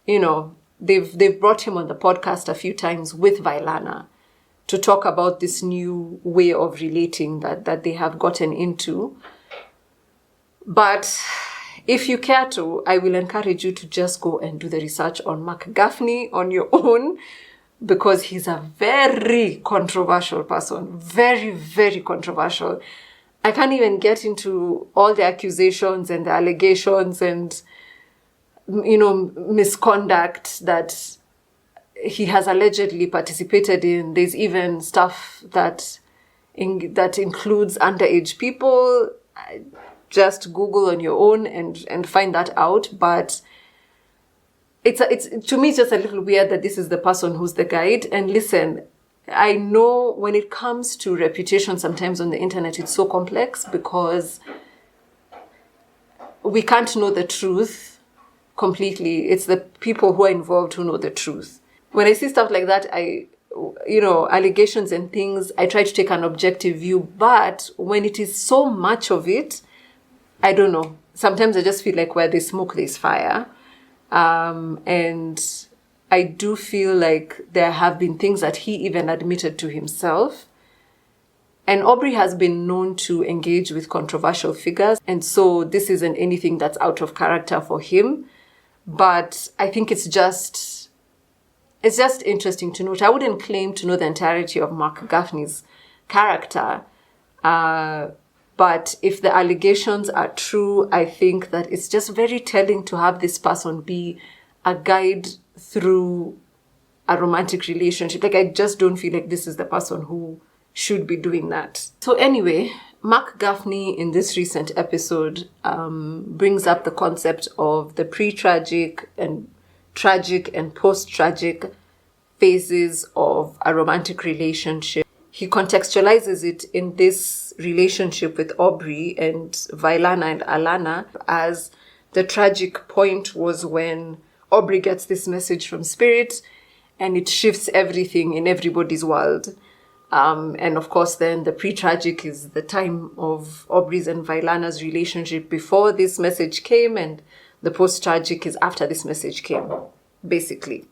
you know, they've brought him on the podcast a few times with Vylana to talk about this new way of relating that they have gotten into. But if you care to, I will encourage you to just go and do the research on Gaffne on your own, because he's a very controversial person. Very, very controversial. I can't even get into all the accusations and the allegations and, you know, misconduct that he has allegedly participated in. There's even stuff that includes underage people. Just Google on your own and find that out. But it's to me, it's just a little weird that this is the person who's the guide. And listen, I know when it comes to reputation, sometimes on the internet, it's so complex because we can't know the truth completely. It's the people who are involved who know the truth. When I see stuff like that, allegations and things, I try to take an objective view. But when it is so much of it, I don't know. Sometimes I just feel like where there's smoke, there's fire. And I do feel like there have been things that he even admitted to himself. And Aubrey has been known to engage with controversial figures. And so this isn't anything that's out of character for him. But I think it's just interesting to note. I wouldn't claim to know the entirety of Gaffne's character. But if the allegations are true, I think that it's just very telling to have this person be a guide through a romantic relationship. Like, I just don't feel like this is the person who should be doing that. So anyway, Gaffne in this recent episode brings up the concept of the pre-tragic and tragic and post-tragic phases of a romantic relationship. He contextualizes it in this relationship with Aubrey and Vylana and Alana as the tragic point was when Aubrey gets this message from Spirit, and it shifts everything in everybody's world. And of course, then the pre-tragic is the time of Aubrey's and Vylana's relationship before this message came, and the post-tragic is after this message came, basically.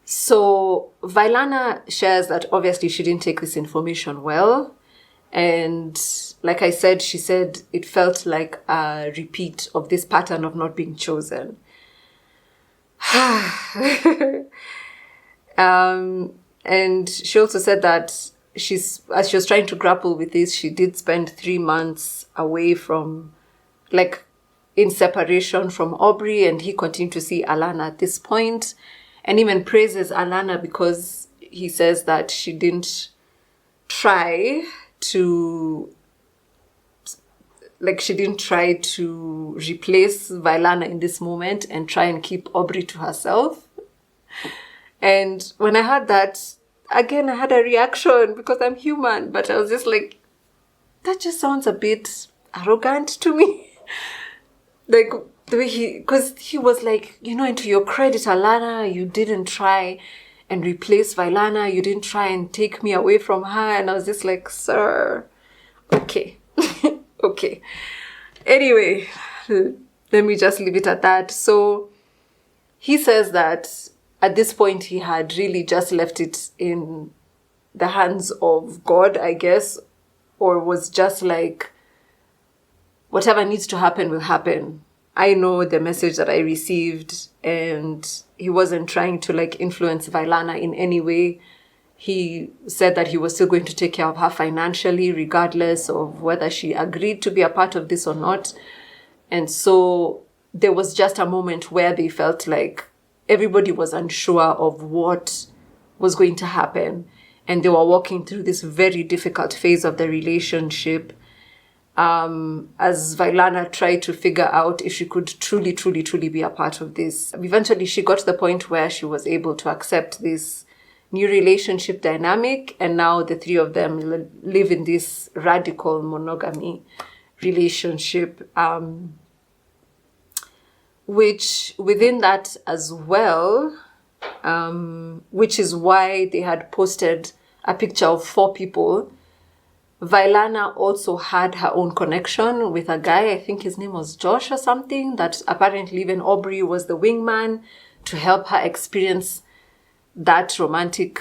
So Vylana shares that obviously she didn't take this information well. And like I said, she said it felt like a repeat of this pattern of not being chosen. And she also said that as she was trying to grapple with this, she did spend 3 months away from, like, in separation from Aubrey, and he continued to see Alana at this point, and even praises Alana because he says that she didn't try to replace Vylana in this moment and try and keep Aubrey to herself. And when I heard that, again, I had a reaction because I'm human, but I was just like, that just sounds a bit arrogant to me. Like, the way because he was like, and to your credit, Alana, you didn't try and replace Vylana. You didn't try and take me away from her. And I was just like, sir, okay. Okay. Anyway, let me just leave it at that. So he says that at this point, he had really just left it in the hands of God, I guess, or was just like, whatever needs to happen will happen. I know the message that I received, and he wasn't trying to influence Vylana in any way. He said that he was still going to take care of her financially, regardless of whether she agreed to be a part of this or not. And so there was just a moment where they felt like everybody was unsure of what was going to happen. And they were walking through this very difficult phase of the relationship as Vylana tried to figure out if she could truly, truly, truly be a part of this. Eventually, she got to the point where she was able to accept this new relationship dynamic. And now the three of them live in this radical monogamy relationship. Which within that as well, which is why they had posted a picture of 4 people. Vylana also had her own connection with a guy, I think his name was Josh or something, that apparently even Aubrey was the wingman to help her experience that romantic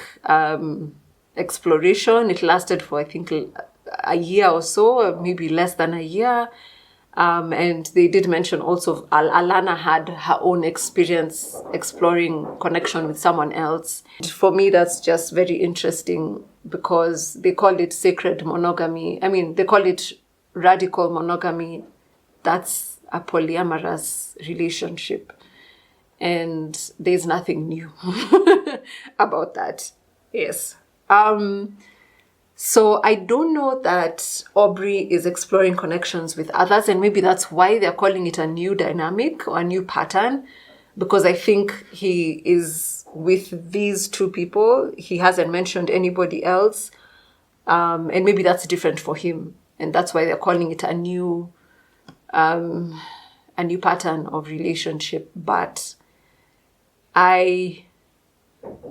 exploration. It lasted for, I think, a year or so, or maybe less than a year. And they did mention also Alana had her own experience exploring connection with someone else. For me, that's just very interesting because they call it sacred monogamy. I mean, they call it radical monogamy. That's a polyamorous relationship. And there's nothing new about that. Yes. So I don't know that Aubrey is exploring connections with others, and maybe that's why they're calling it a new dynamic or a new pattern, because I think he is with these 2 people. He hasn't mentioned anybody else, and maybe that's different for him, and that's why they're calling it a new pattern of relationship. But I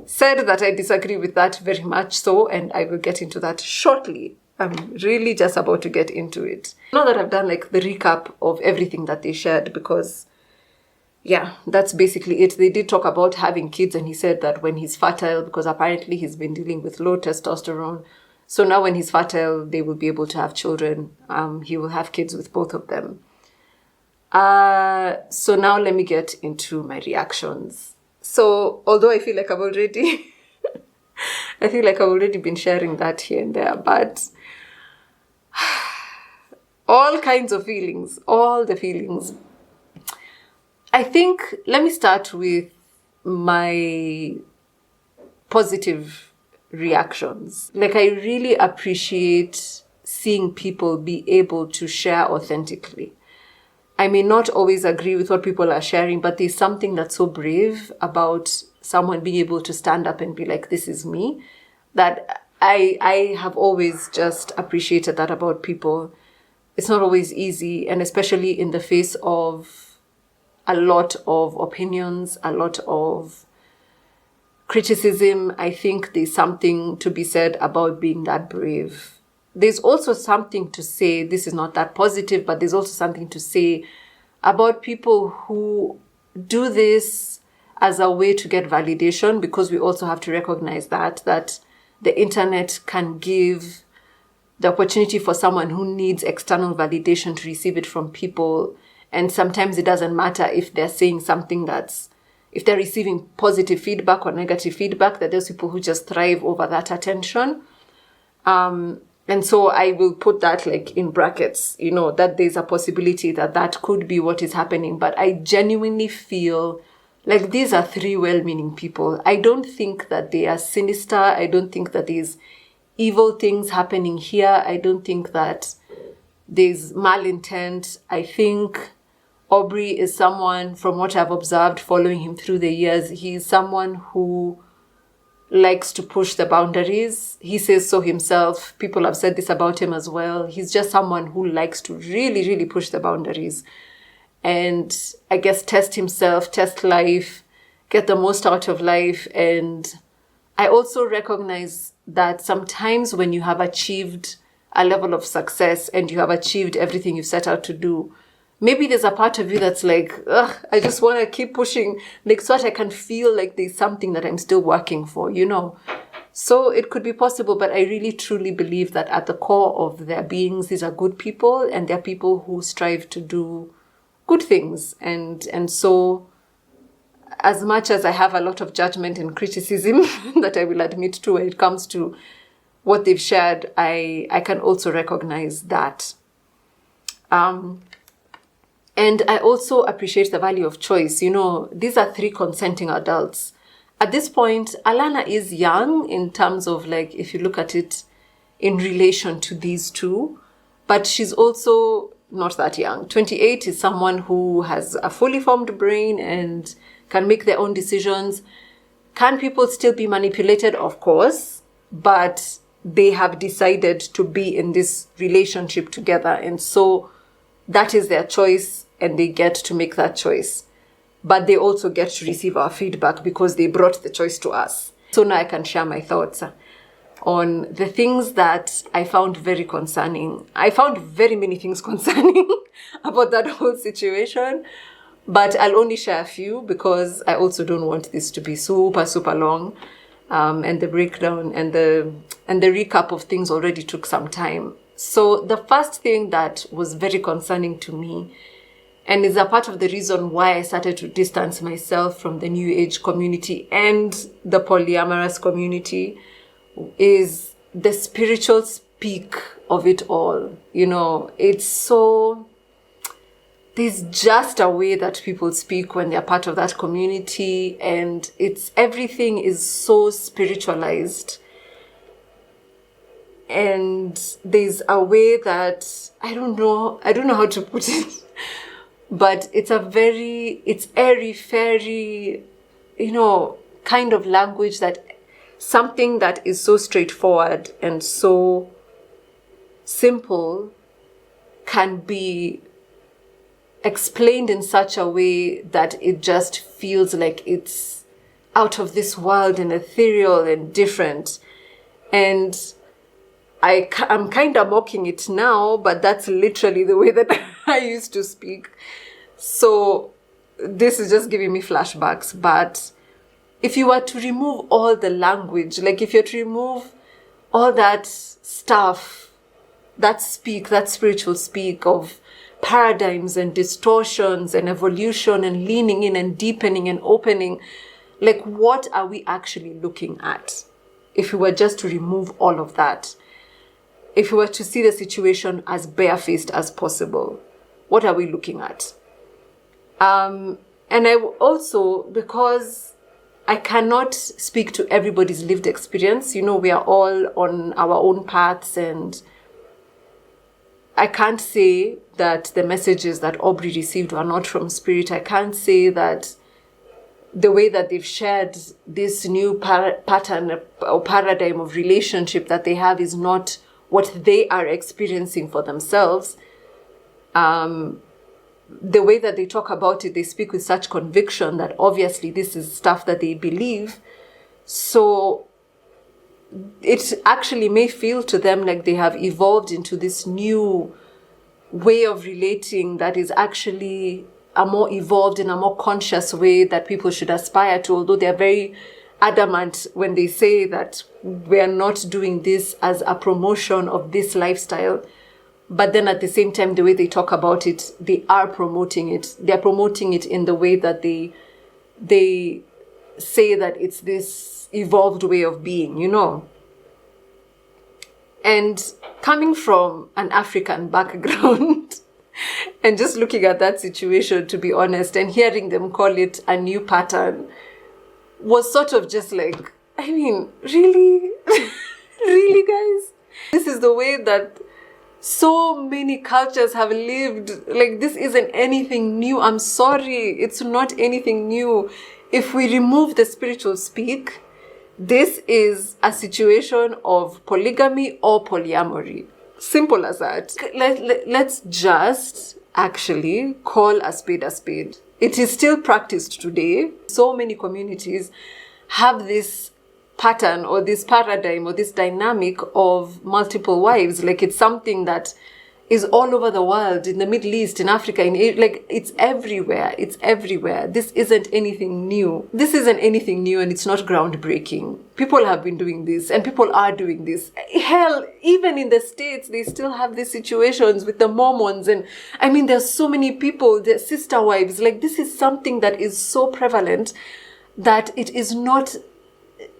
said that I disagree with that very much so, and I will get into that shortly. I'm really just about to get into it. Now that I've done the recap of everything that they shared, because yeah, that's basically it. They did talk about having kids, and he said that when he's fertile, because apparently he's been dealing with low testosterone, so now when he's fertile, they will be able to have children. He will have kids with both of them. So now let me get into my reactions. So, although I feel like I've already been sharing that here and there, but all kinds of feelings, all the feelings. I think, let me start with my positive reactions. I really appreciate seeing people be able to share authentically. I may not always agree with what people are sharing, but there's something that's so brave about someone being able to stand up and be like, this is me, that I have always just appreciated that about people. It's not always easy, and especially in the face of a lot of opinions, a lot of criticism. I think there's something to be said about being that brave. There's also something to say, this is not that positive, but there's also something to say about people who do this as a way to get validation, because we also have to recognize that the internet can give the opportunity for someone who needs external validation to receive it from people. And sometimes it doesn't matter if they're saying something if they're receiving positive feedback or negative feedback, that there's people who just thrive over that attention. And so I will put that like in brackets, that there's a possibility that could be what is happening. But I genuinely feel like these are three well-meaning people. I don't think that they are sinister. I don't think that there's evil things happening here. I don't think that there's malintent. I think Aubrey is someone, from what I've observed following him through the years, he's someone who likes to push the boundaries. He says so himself. People have said this about him as well. He's just someone who likes to really, really push the boundaries. And I guess test himself, test life, get the most out of life. And I also recognize that sometimes when you have achieved a level of success and you have achieved everything you set out to do, maybe there's a part of you that's like, ugh, I just want to keep pushing, like, so that I can feel like there's something that I'm still working for, So it could be possible, but I really truly believe that at the core of their beings, these are good people, and they're people who strive to do good things. And so as much as I have a lot of judgment and criticism that I will admit to when it comes to what they've shared, I can also recognize that. And I also appreciate the value of choice. These are three consenting adults. At this point, Alana is young in terms of, like, if you look at it in relation to these two, but she's also not that young. 28 is someone who has a fully formed brain and can make their own decisions. Can people still be manipulated? Of course, but they have decided to be in this relationship together. And so that is their choice, and they get to make that choice. But they also get to receive our feedback because they brought the choice to us. So now I can share my thoughts on the things that I found very concerning. I found very many things concerning about that whole situation, but I'll only share a few because I also don't want this to be super, super long. And the breakdown and the recap of things already took some time. So the first thing that was very concerning to me, and is a part of the reason why I started to distance myself from the New Age community and the polyamorous community, is the spiritual speak of it all. It's so... There's just a way that people speak when they're part of that community, and everything is so spiritualized. And there's a way that, I don't know how to put it, but it's airy, fairy, kind of language, that something that is so straightforward and so simple can be explained in such a way that it just feels like it's out of this world and ethereal and different. And I'm kind of mocking it now, but that's literally the way that I used to speak. So this is just giving me flashbacks. But if you were to remove all the language, like if you were to remove all that stuff, that spiritual speak of paradigms and distortions and evolution and leaning in and deepening and opening, like, what are we actually looking at if we were just to remove all of that? If we were to see the situation as barefaced as possible, what are we looking at? And I also, because I cannot speak to everybody's lived experience, we are all on our own paths, and I can't say that the messages that Aubrey received were not from spirit. I can't say that the way that they've shared this new pattern or paradigm of relationship that they have is not what they are experiencing for themselves. the way that they talk about it, they speak with such conviction that obviously this is stuff that they believe. So it actually may feel to them like they have evolved into this new way of relating that is actually a more evolved and a more conscious way that people should aspire to, although they're very adamant when they say that we are not doing this as a promotion of this lifestyle. But then at the same time, the way they talk about it, they are promoting it. They're promoting it in the way that they say that it's this evolved way of being, you know. And coming from an African background and just looking at that situation, to be honest, and hearing them call it a new pattern was sort of just like, I mean, really? Really, guys? This is the way that so many cultures have lived. Like, this isn't anything new. I'm sorry. It's not anything new. If we remove the spiritual speak, this is a situation of polygamy or polyamory. Simple as that. Let's just actually call a spade a spade. It is still practiced today. So many communities have this pattern or this paradigm or this dynamic of multiple wives. Like, it's something that is all over the world, in the Middle East, in Africa, like, it's everywhere. It's everywhere. This isn't anything new. This isn't anything new, and it's not groundbreaking. People have been doing this, and people are doing this. Hell, even in the States, they still have these situations with the Mormons. And I mean, there's so many people, their sister wives. Like, this is something that is so prevalent that it is not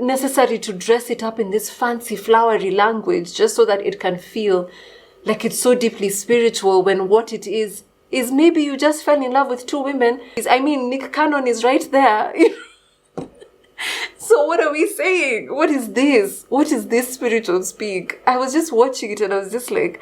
necessary to dress it up in this fancy, flowery language just so that it can feel like it's so deeply spiritual, when what it is maybe you just fell in love with two women. I mean, Nick Cannon is right there. So what are we saying? What is this? What is this spiritual speak? I was just watching it and I was just like,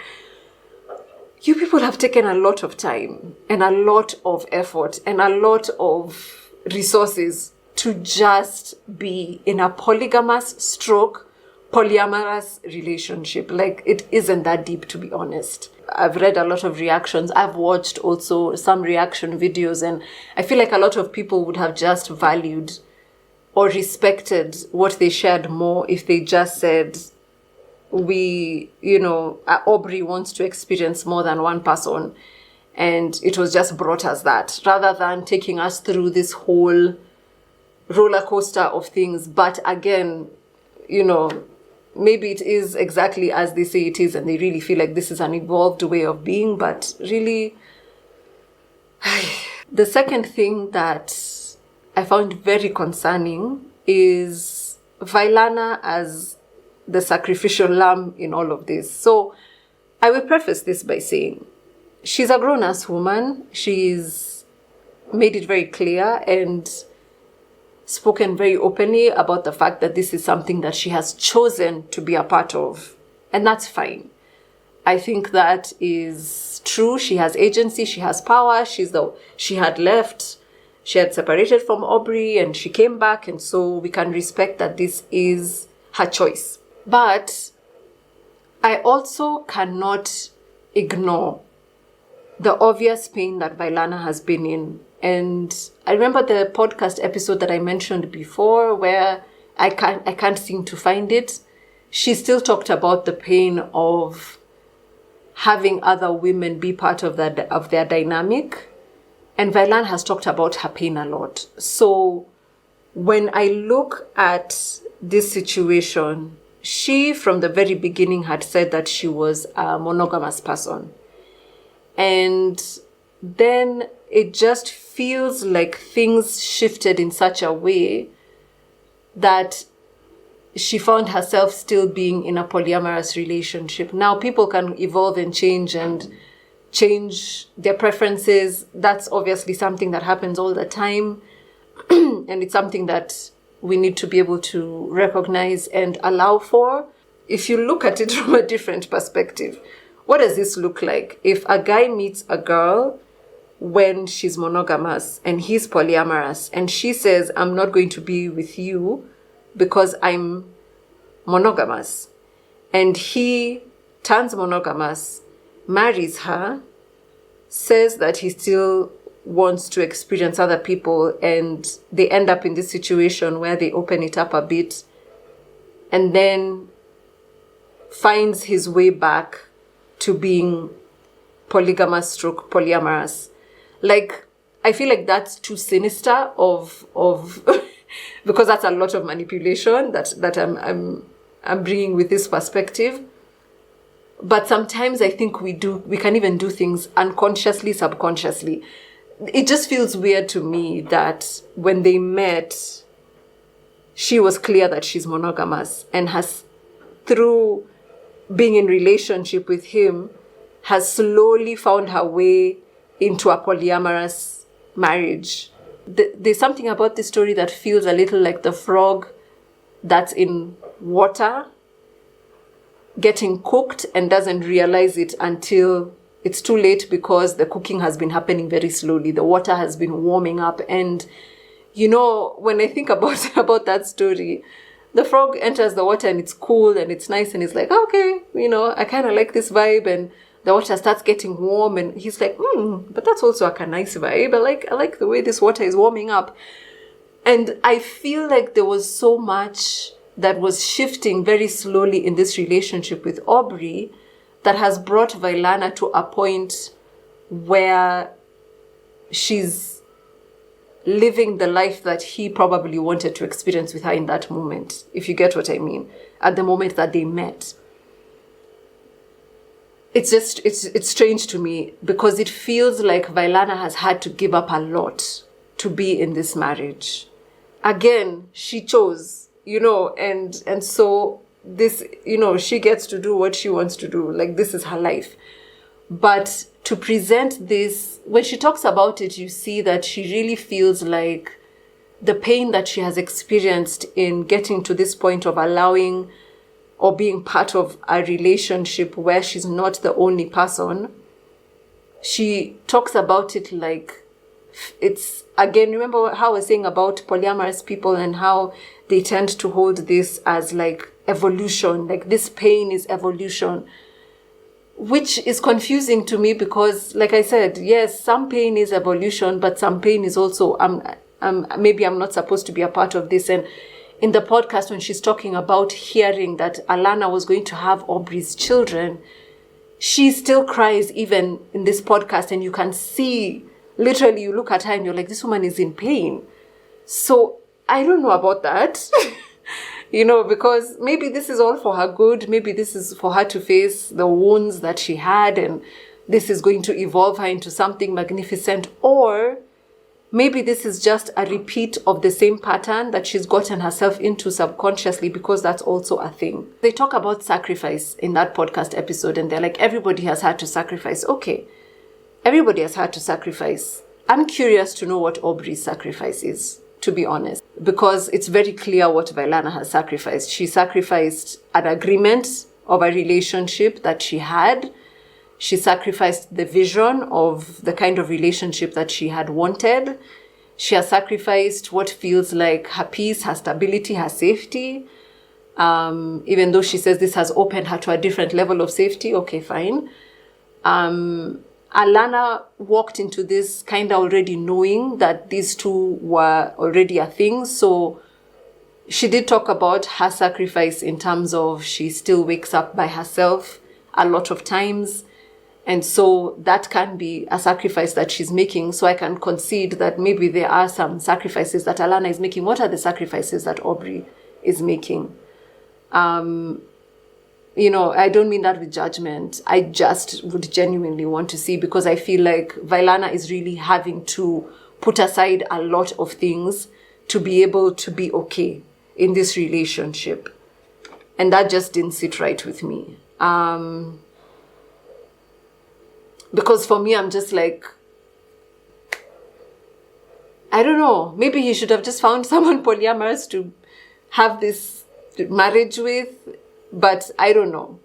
you people have taken a lot of time and a lot of effort and a lot of resources to just be in a polygamous stroke polyamorous relationship. Like, it isn't that deep, to be honest. I've read a lot of reactions. I've watched also some reaction videos, and I feel like a lot of people would have just valued or respected what they shared more if they just said, Aubrey wants to experience more than one person, and it was just brought as that, rather than taking us through this whole roller coaster of things. But again, maybe it is exactly as they say it is, and they really feel like this is an evolved way of being. But really, the second thing that I found very concerning is Vylana as the sacrificial lamb in all of this. So I will preface this by saying she's a grown-ass woman. She's made it very clear and spoken very openly about the fact that this is something that she has chosen to be a part of. And that's fine. I think that is true. She has agency. She has power. She had left. She had separated from Aubrey and she came back. And so we can respect that this is her choice. But I also cannot ignore the obvious pain that Vylana has been in. And I remember the podcast episode that I mentioned before, where I can't seem to find it. She still talked about the pain of having other women be part of their dynamic. And Vylana has talked about her pain a lot. So when I look at this situation, she from the very beginning had said that she was a monogamous person. And then it just feels like things shifted in such a way that she found herself still being in a polyamorous relationship. Now people can evolve and change their preferences. That's obviously something that happens all the time. And it's something that we need to be able to recognize and allow for. If you look at it from a different perspective, what does this look like? If a guy meets a girl when she's monogamous and he's polyamorous and she says, I'm not going to be with you because I'm monogamous, and he turns monogamous, marries her, says that he still wants to experience other people, and they end up in this situation where they open it up a bit and then finds his way back to being polygamous stroke polyamorous. Like, I feel like that's too sinister of because that's a lot of manipulation that I'm bringing with this perspective. But sometimes I think we can even do things unconsciously, subconsciously. It just feels weird to me that when they met, she was clear that she's monogamous and has, through being in relationship with him, has slowly found her way into a polyamorous marriage. There's something about this story that feels a little like the frog that's in water getting cooked and doesn't realize it until it's too late, because the cooking has been happening very slowly. The water has been warming up. And, when I think about that story, the frog enters the water and it's cool and it's nice and it's like, okay, I kind of like this vibe, and the water starts getting warm and he's like, but that's also a nice vibe. I like the way this water is warming up. And I feel like there was so much that was shifting very slowly in this relationship with Aubrey that has brought Vylana to a point where she's living the life that he probably wanted to experience with her in that moment, if you get what I mean, at the moment that they met. It's strange to me because it feels like Vylana has had to give up a lot to be in this marriage. Again, she chose, and so this, she gets to do what she wants to do. Like, this is her life. But to present this, when she talks about it, you see that she really feels like the pain that she has experienced in getting to this point of allowing or being part of a relationship where she's not the only person. She talks about it like it's, again, remember how I was saying about polyamorous people and how they tend to hold this as like evolution, like this pain is evolution, which is confusing to me because, like I said, yes, some pain is evolution, but some pain is also, maybe I'm not supposed to be a part of this. And in the podcast, when she's talking about hearing that Alana was going to have Aubrey's children, she still cries even in this podcast, and you can see, literally, you look at her and you're like, this woman is in pain. So I don't know about that, because maybe this is all for her good. Maybe this is for her to face the wounds that she had, and this is going to evolve her into something magnificent. Or maybe this is just a repeat of the same pattern that she's gotten herself into subconsciously, because that's also a thing. They talk about sacrifice in that podcast episode, and they're like, everybody has had to sacrifice. Okay, everybody has had to sacrifice. I'm curious to know what Aubrey's sacrifice is, to be honest, because it's very clear what Vylana has sacrificed. She sacrificed an agreement of a relationship that she had. She sacrificed the vision of the kind of relationship that she had wanted. She has sacrificed what feels like her peace, her stability, her safety. Even though she says this has opened her to a different level of safety. Okay, fine. Alana walked into this kind of already knowing that these two were already a thing. So she did talk about her sacrifice in terms of she still wakes up by herself a lot of times. And so that can be a sacrifice that she's making. So I can concede that maybe there are some sacrifices that Alana is making. What are the sacrifices that Aubrey is making? I don't mean that with judgment. I just would genuinely want to see, because I feel like Vylana is really having to put aside a lot of things to be able to be okay in this relationship. And that just didn't sit right with me. Because for me, I'm just like, I don't know, maybe he should have just found someone polyamorous to have this marriage with, but I don't know.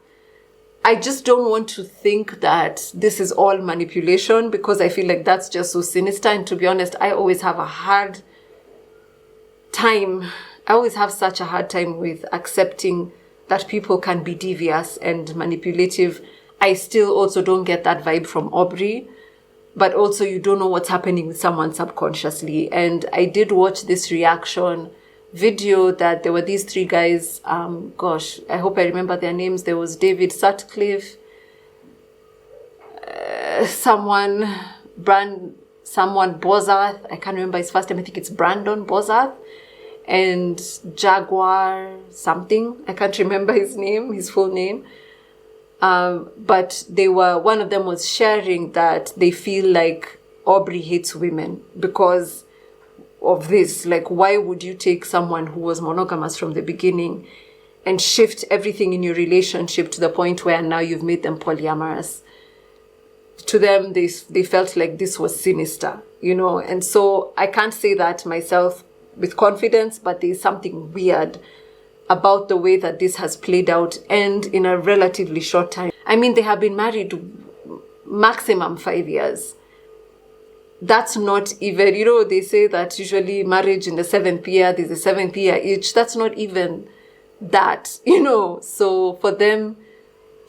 I just don't want to think that this is all manipulation, because I feel like that's just so sinister. And to be honest, I always have such a hard time with accepting that people can be devious and manipulative. I still also don't get that vibe from Aubrey. but also you don't know what's happening with someone subconsciously. And I did watch this reaction video that there were these 3 guys, I hope I remember their names. There was David Sutcliffe, someone Bozarth, I can't remember his first name, I think it's Brandon Bozarth, and Jaguar something, I can't remember his full name. But one of them was sharing that they feel like Aubrey hates women because of this. Like, why would you take someone who was monogamous from the beginning and shift everything in your relationship to the point where now you've made them polyamorous? To them, they felt like this was sinister, and so I can't say that myself with confidence, but there's something weird about the way that this has played out, and in a relatively short time. I mean, they have been married maximum 5 years. That's not even, they say that usually marriage in the 7th year, there's a 7th year each. That's not even that, So for them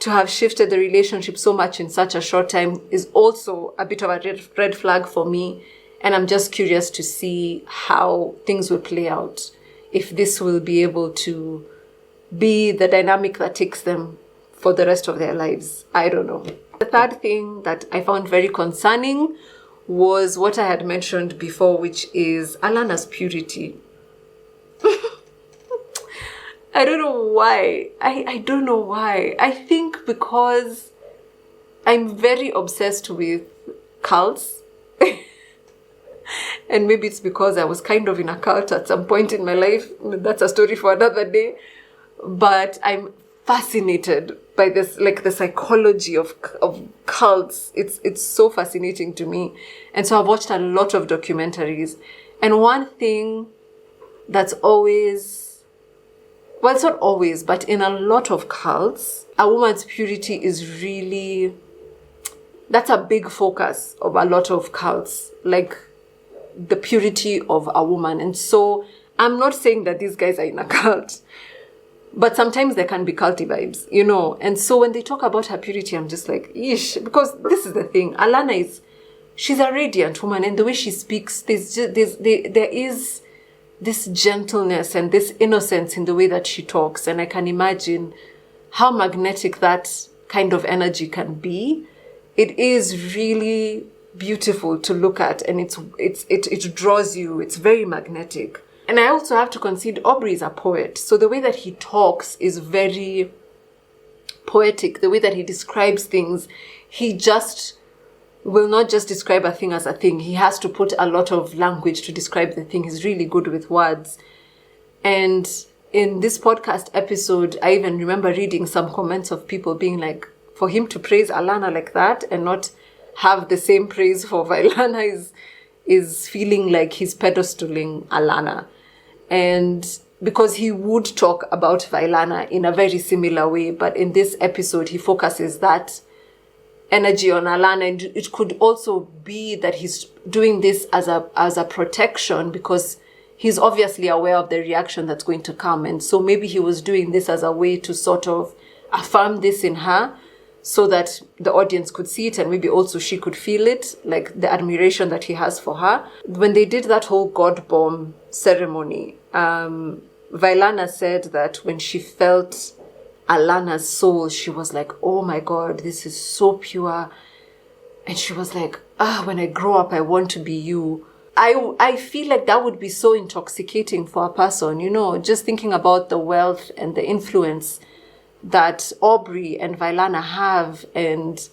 to have shifted the relationship so much in such a short time is also a bit of a red flag for me. And I'm just curious to see how things will play out, if this will be able to be the dynamic that takes them for the rest of their lives. I don't know. The third thing that I found very concerning was what I had mentioned before, which is Alana's purity. I don't know why. I don't know why. I think because I'm very obsessed with cults. And maybe it's because I was kind of in a cult at some point in my life. That's a story for another day. But I'm fascinated by this, like the psychology of cults. It's so fascinating to me. And so I've watched a lot of documentaries. And one thing that's always, well, it's not always, but in a lot of cults, a woman's purity is really, that's a big focus of a lot of cults. Like, the purity of a woman. And so I'm not saying that these guys are in a cult, but sometimes there can be culty vibes, And so when they talk about her purity, I'm just like, yeesh, because this is the thing. Alana she's a radiant woman, and the way she speaks, there is this gentleness and this innocence in the way that she talks. And I can imagine how magnetic that kind of energy can be. It is really beautiful to look at, and it draws you. It's very magnetic. And I also have to concede Aubrey is a poet, so the way that he talks is very poetic. The way that he describes things, he just will not just describe a thing as a thing. He has to put a lot of language to describe the thing. He's really good with words. And in this podcast episode, I even remember reading some comments of people being like, for him to praise Alana like that and not have the same praise for Vylana is feeling like he's pedestaling Alana. And because he would talk about Vylana in a very similar way, but in this episode, he focuses that energy on Alana. And it could also be that he's doing this as a protection, because he's obviously aware of the reaction that's going to come. And so maybe he was doing this as a way to sort of affirm this in her, so that the audience could see it and maybe also she could feel it, like the admiration that he has for her. When they did that whole God bomb ceremony, Vylana said that when she felt Alana's soul, she was like, oh my God, this is so pure. And she was like, when I grow up, I want to be you. I feel like that would be so intoxicating for a person, just thinking about the wealth and the influence that Aubrey and Vylana have, and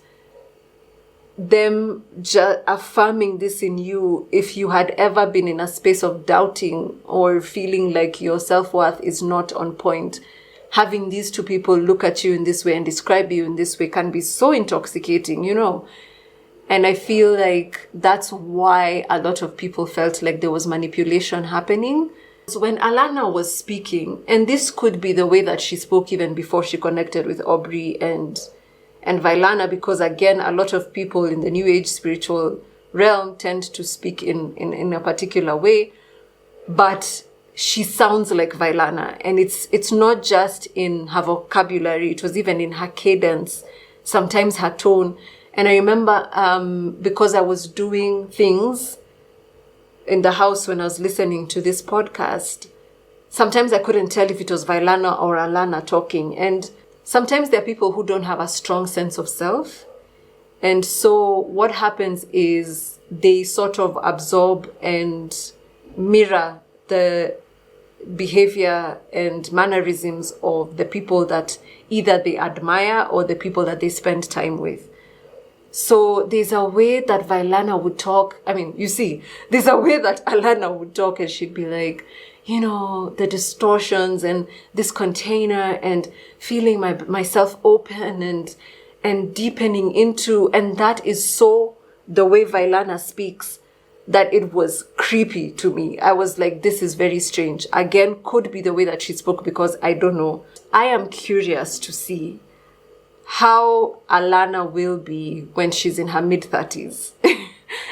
them affirming this in you. If you had ever been in a space of doubting or feeling like your self-worth is not on point, having these two people look at you in this way and describe you in this way can be so intoxicating, And I feel like that's why a lot of people felt like there was manipulation happening. So when Alana was speaking, and this could be the way that she spoke even before she connected with Aubrey and Vylana, because again, a lot of people in the New Age spiritual realm tend to speak in a particular way, but she sounds like Vylana. And it's not just in her vocabulary, it was even in her cadence, sometimes her tone. And I remember because I was doing things in the house when I was listening to this podcast, sometimes I couldn't tell if it was Vylana or Alana talking. And sometimes there are people who don't have a strong sense of self. And so what happens is they sort of absorb and mirror the behavior and mannerisms of the people that either they admire or the people that they spend time with. So there's a way that Vylana would talk. I mean, you see, there's a way that Alana would talk and she'd be like, the distortions and this container and feeling myself open and deepening into, and that is so the way Vylana speaks that it was creepy to me. I was like, this is very strange. Again, could be the way that she spoke because I don't know. I am curious to see how Alana will be when she's in her mid-30s.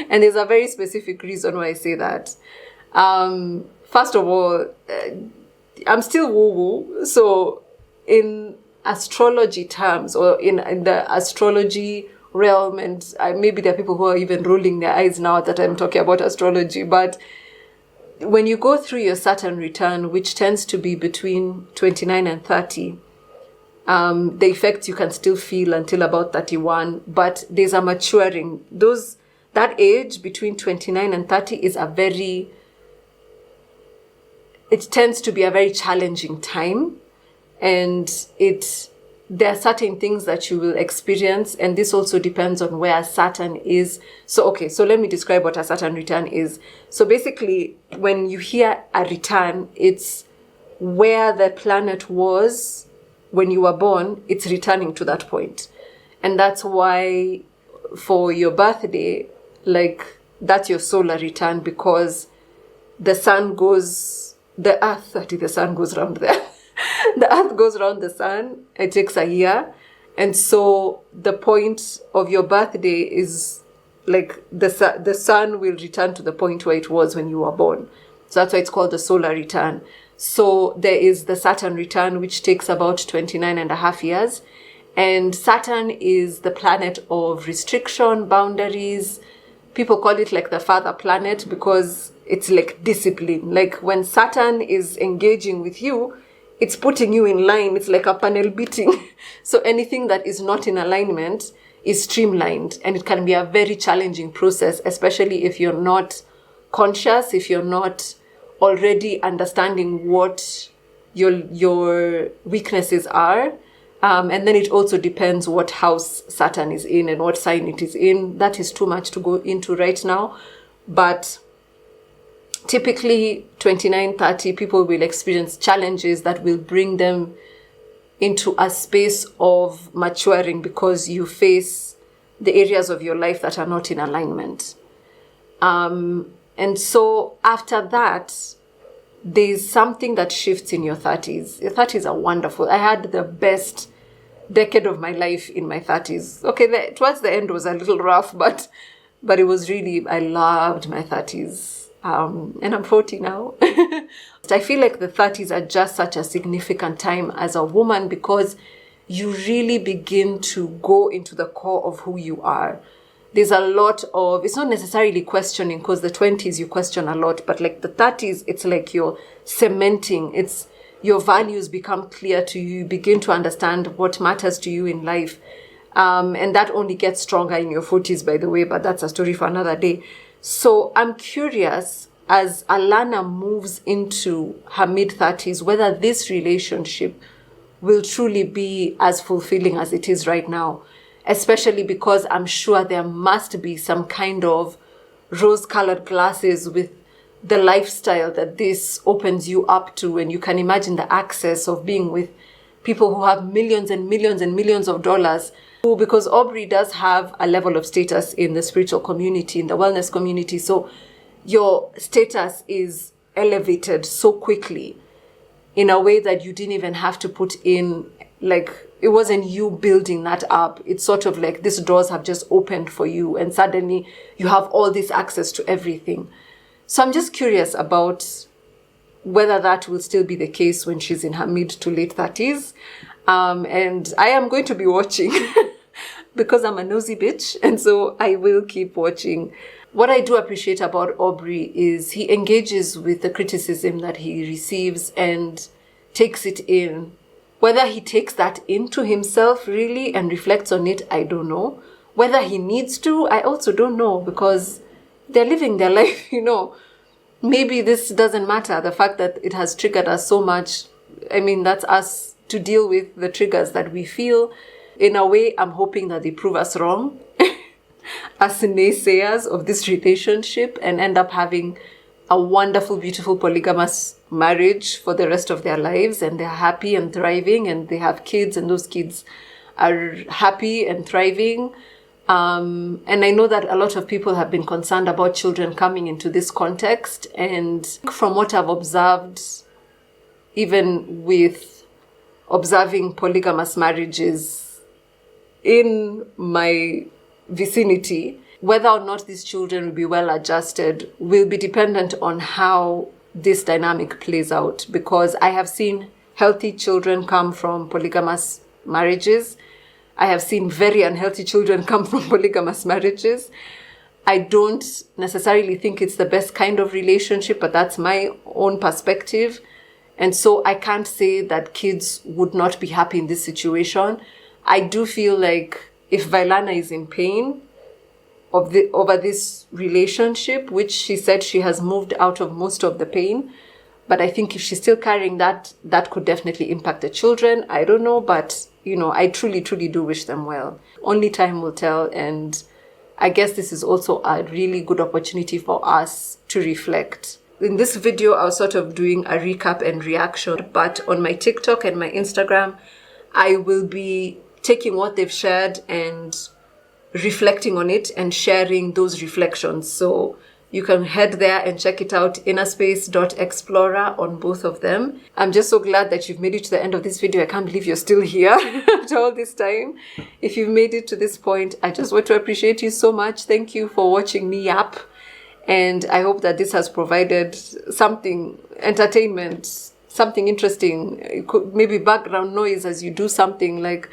And there's a very specific reason why I say that. First of all, I'm still woo-woo. So in astrology terms or in the astrology realm, and maybe there are people who are even rolling their eyes now that I'm talking about astrology, but when you go through your Saturn return, which tends to be between 29 and 30, the effects you can still feel until about 31, but there's a maturing. That age between 29 and 30 is it tends to be a very challenging time, and there are certain things that you will experience, and this also depends on where Saturn is. So let me describe what a Saturn return is. So basically, when you hear a return, it's where the planet was when you were born, it's returning to that point. And that's why for your birthday, that's your solar return, because the sun goes around there. The earth goes around the sun. It takes a year. And so the point of your birthday is the sun will return to the point where it was when you were born. So that's why it's called the solar return. So there is the Saturn return, which takes about 29 and a half years. And Saturn is the planet of restriction, boundaries. People call it the father planet because it's discipline. When Saturn is engaging with you, it's putting you in line. It's like a panel beating. So anything that is not in alignment is streamlined. And it can be a very challenging process, especially if you're not conscious, if you're not already understanding what your weaknesses are. And then it also depends what house Saturn is in and what sign it is in. That is too much to go into right now. But typically 29, 30 people will experience challenges that will bring them into a space of maturing because you face the areas of your life that are not in alignment. And so after that, there's something that shifts in your 30s. Your 30s are wonderful. I had the best decade of my life in my 30s. Okay, towards the end was a little rough, but it was really, I loved my 30s. And I'm 40 now. I feel like the 30s are just such a significant time as a woman because you really begin to go into the core of who you are. There's a lot of, it's not necessarily questioning because the 20s you question a lot, but the 30s, it's you're cementing, it's your values become clear to you, you begin to understand what matters to you in life. And that only gets stronger in your 40s, by the way, but that's a story for another day. So I'm curious, as Alana moves into her mid-30s, whether this relationship will truly be as fulfilling as it is right now. Especially because I'm sure there must be some kind of rose-colored glasses with the lifestyle that this opens you up to. And you can imagine the access of being with people who have millions and millions and millions of dollars. Because Aubrey does have a level of status in the spiritual community, in the wellness community. So your status is elevated so quickly in a way that you didn't even have to put in, it wasn't you building that up. It's sort of these doors have just opened for you and suddenly you have all this access to everything. So I'm just curious about whether that will still be the case when she's in her mid to late 30s. And I am going to be watching. because I'm a nosy bitch. And so I will keep watching. What I do appreciate about Aubrey is he engages with the criticism that he receives and takes it in. Whether he takes that into himself really and reflects on it, I don't know. Whether he needs to, I also don't know, because they're living their life, Maybe this doesn't matter. The fact that it has triggered us so much, that's us to deal with the triggers that we feel. In a way, I'm hoping that they prove us wrong as naysayers of this relationship and end up having a wonderful, beautiful, polygamous marriage for the rest of their lives, and they're happy and thriving, and they have kids, and those kids are happy and thriving. And I know that a lot of people have been concerned about children coming into this context, and from what I've observed, even with observing polygamous marriages in my vicinity, whether or not these children will be well adjusted will be dependent on how this dynamic plays out, because I have seen healthy children come from polygamous marriages. I have seen very unhealthy children come from polygamous marriages. I don't necessarily think it's the best kind of relationship, but that's my own perspective. And so I can't say that kids would not be happy in this situation. I do feel like if Vylana is in pain over this relationship, which she said she has moved out of most of the pain, but I think if she's still carrying that could definitely impact the children. I don't know, but I truly, truly do wish them well. Only time will tell, and I guess this is also a really good opportunity for us to reflect. In this video, I was sort of doing a recap and reaction, but on my TikTok and my Instagram, I will be taking what they've shared and reflecting on it and sharing those reflections. So you can head there and check it out, innerspace.explorer on both of them. I'm just so glad that you've made it to the end of this video. I can't believe you're still here after all this time. If you've made it to this point, I just want to appreciate you so much. Thank you for watching me yap. And I hope that this has provided something, entertainment, something interesting. It could, maybe background noise as you do something.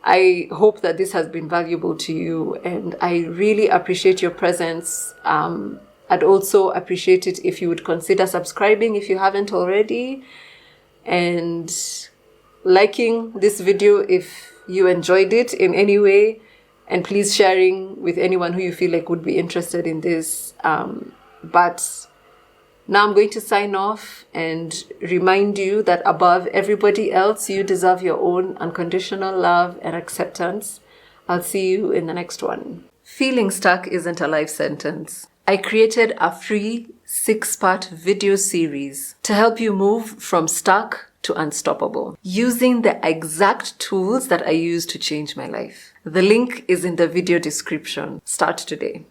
I hope that this has been valuable to you, and I really appreciate your presence. I'd also appreciate it if you would consider subscribing if you haven't already, and liking this video if you enjoyed it in any way, and please sharing with anyone who you feel like would be interested in this. But now I'm going to sign off and remind you that above everybody else, you deserve your own unconditional love and acceptance. I'll see you in the next one. Feeling stuck isn't a life sentence. I created a free 6-part video series to help you move from stuck to unstoppable, using the exact tools that I used to change my life. The link is in the video description. Start today.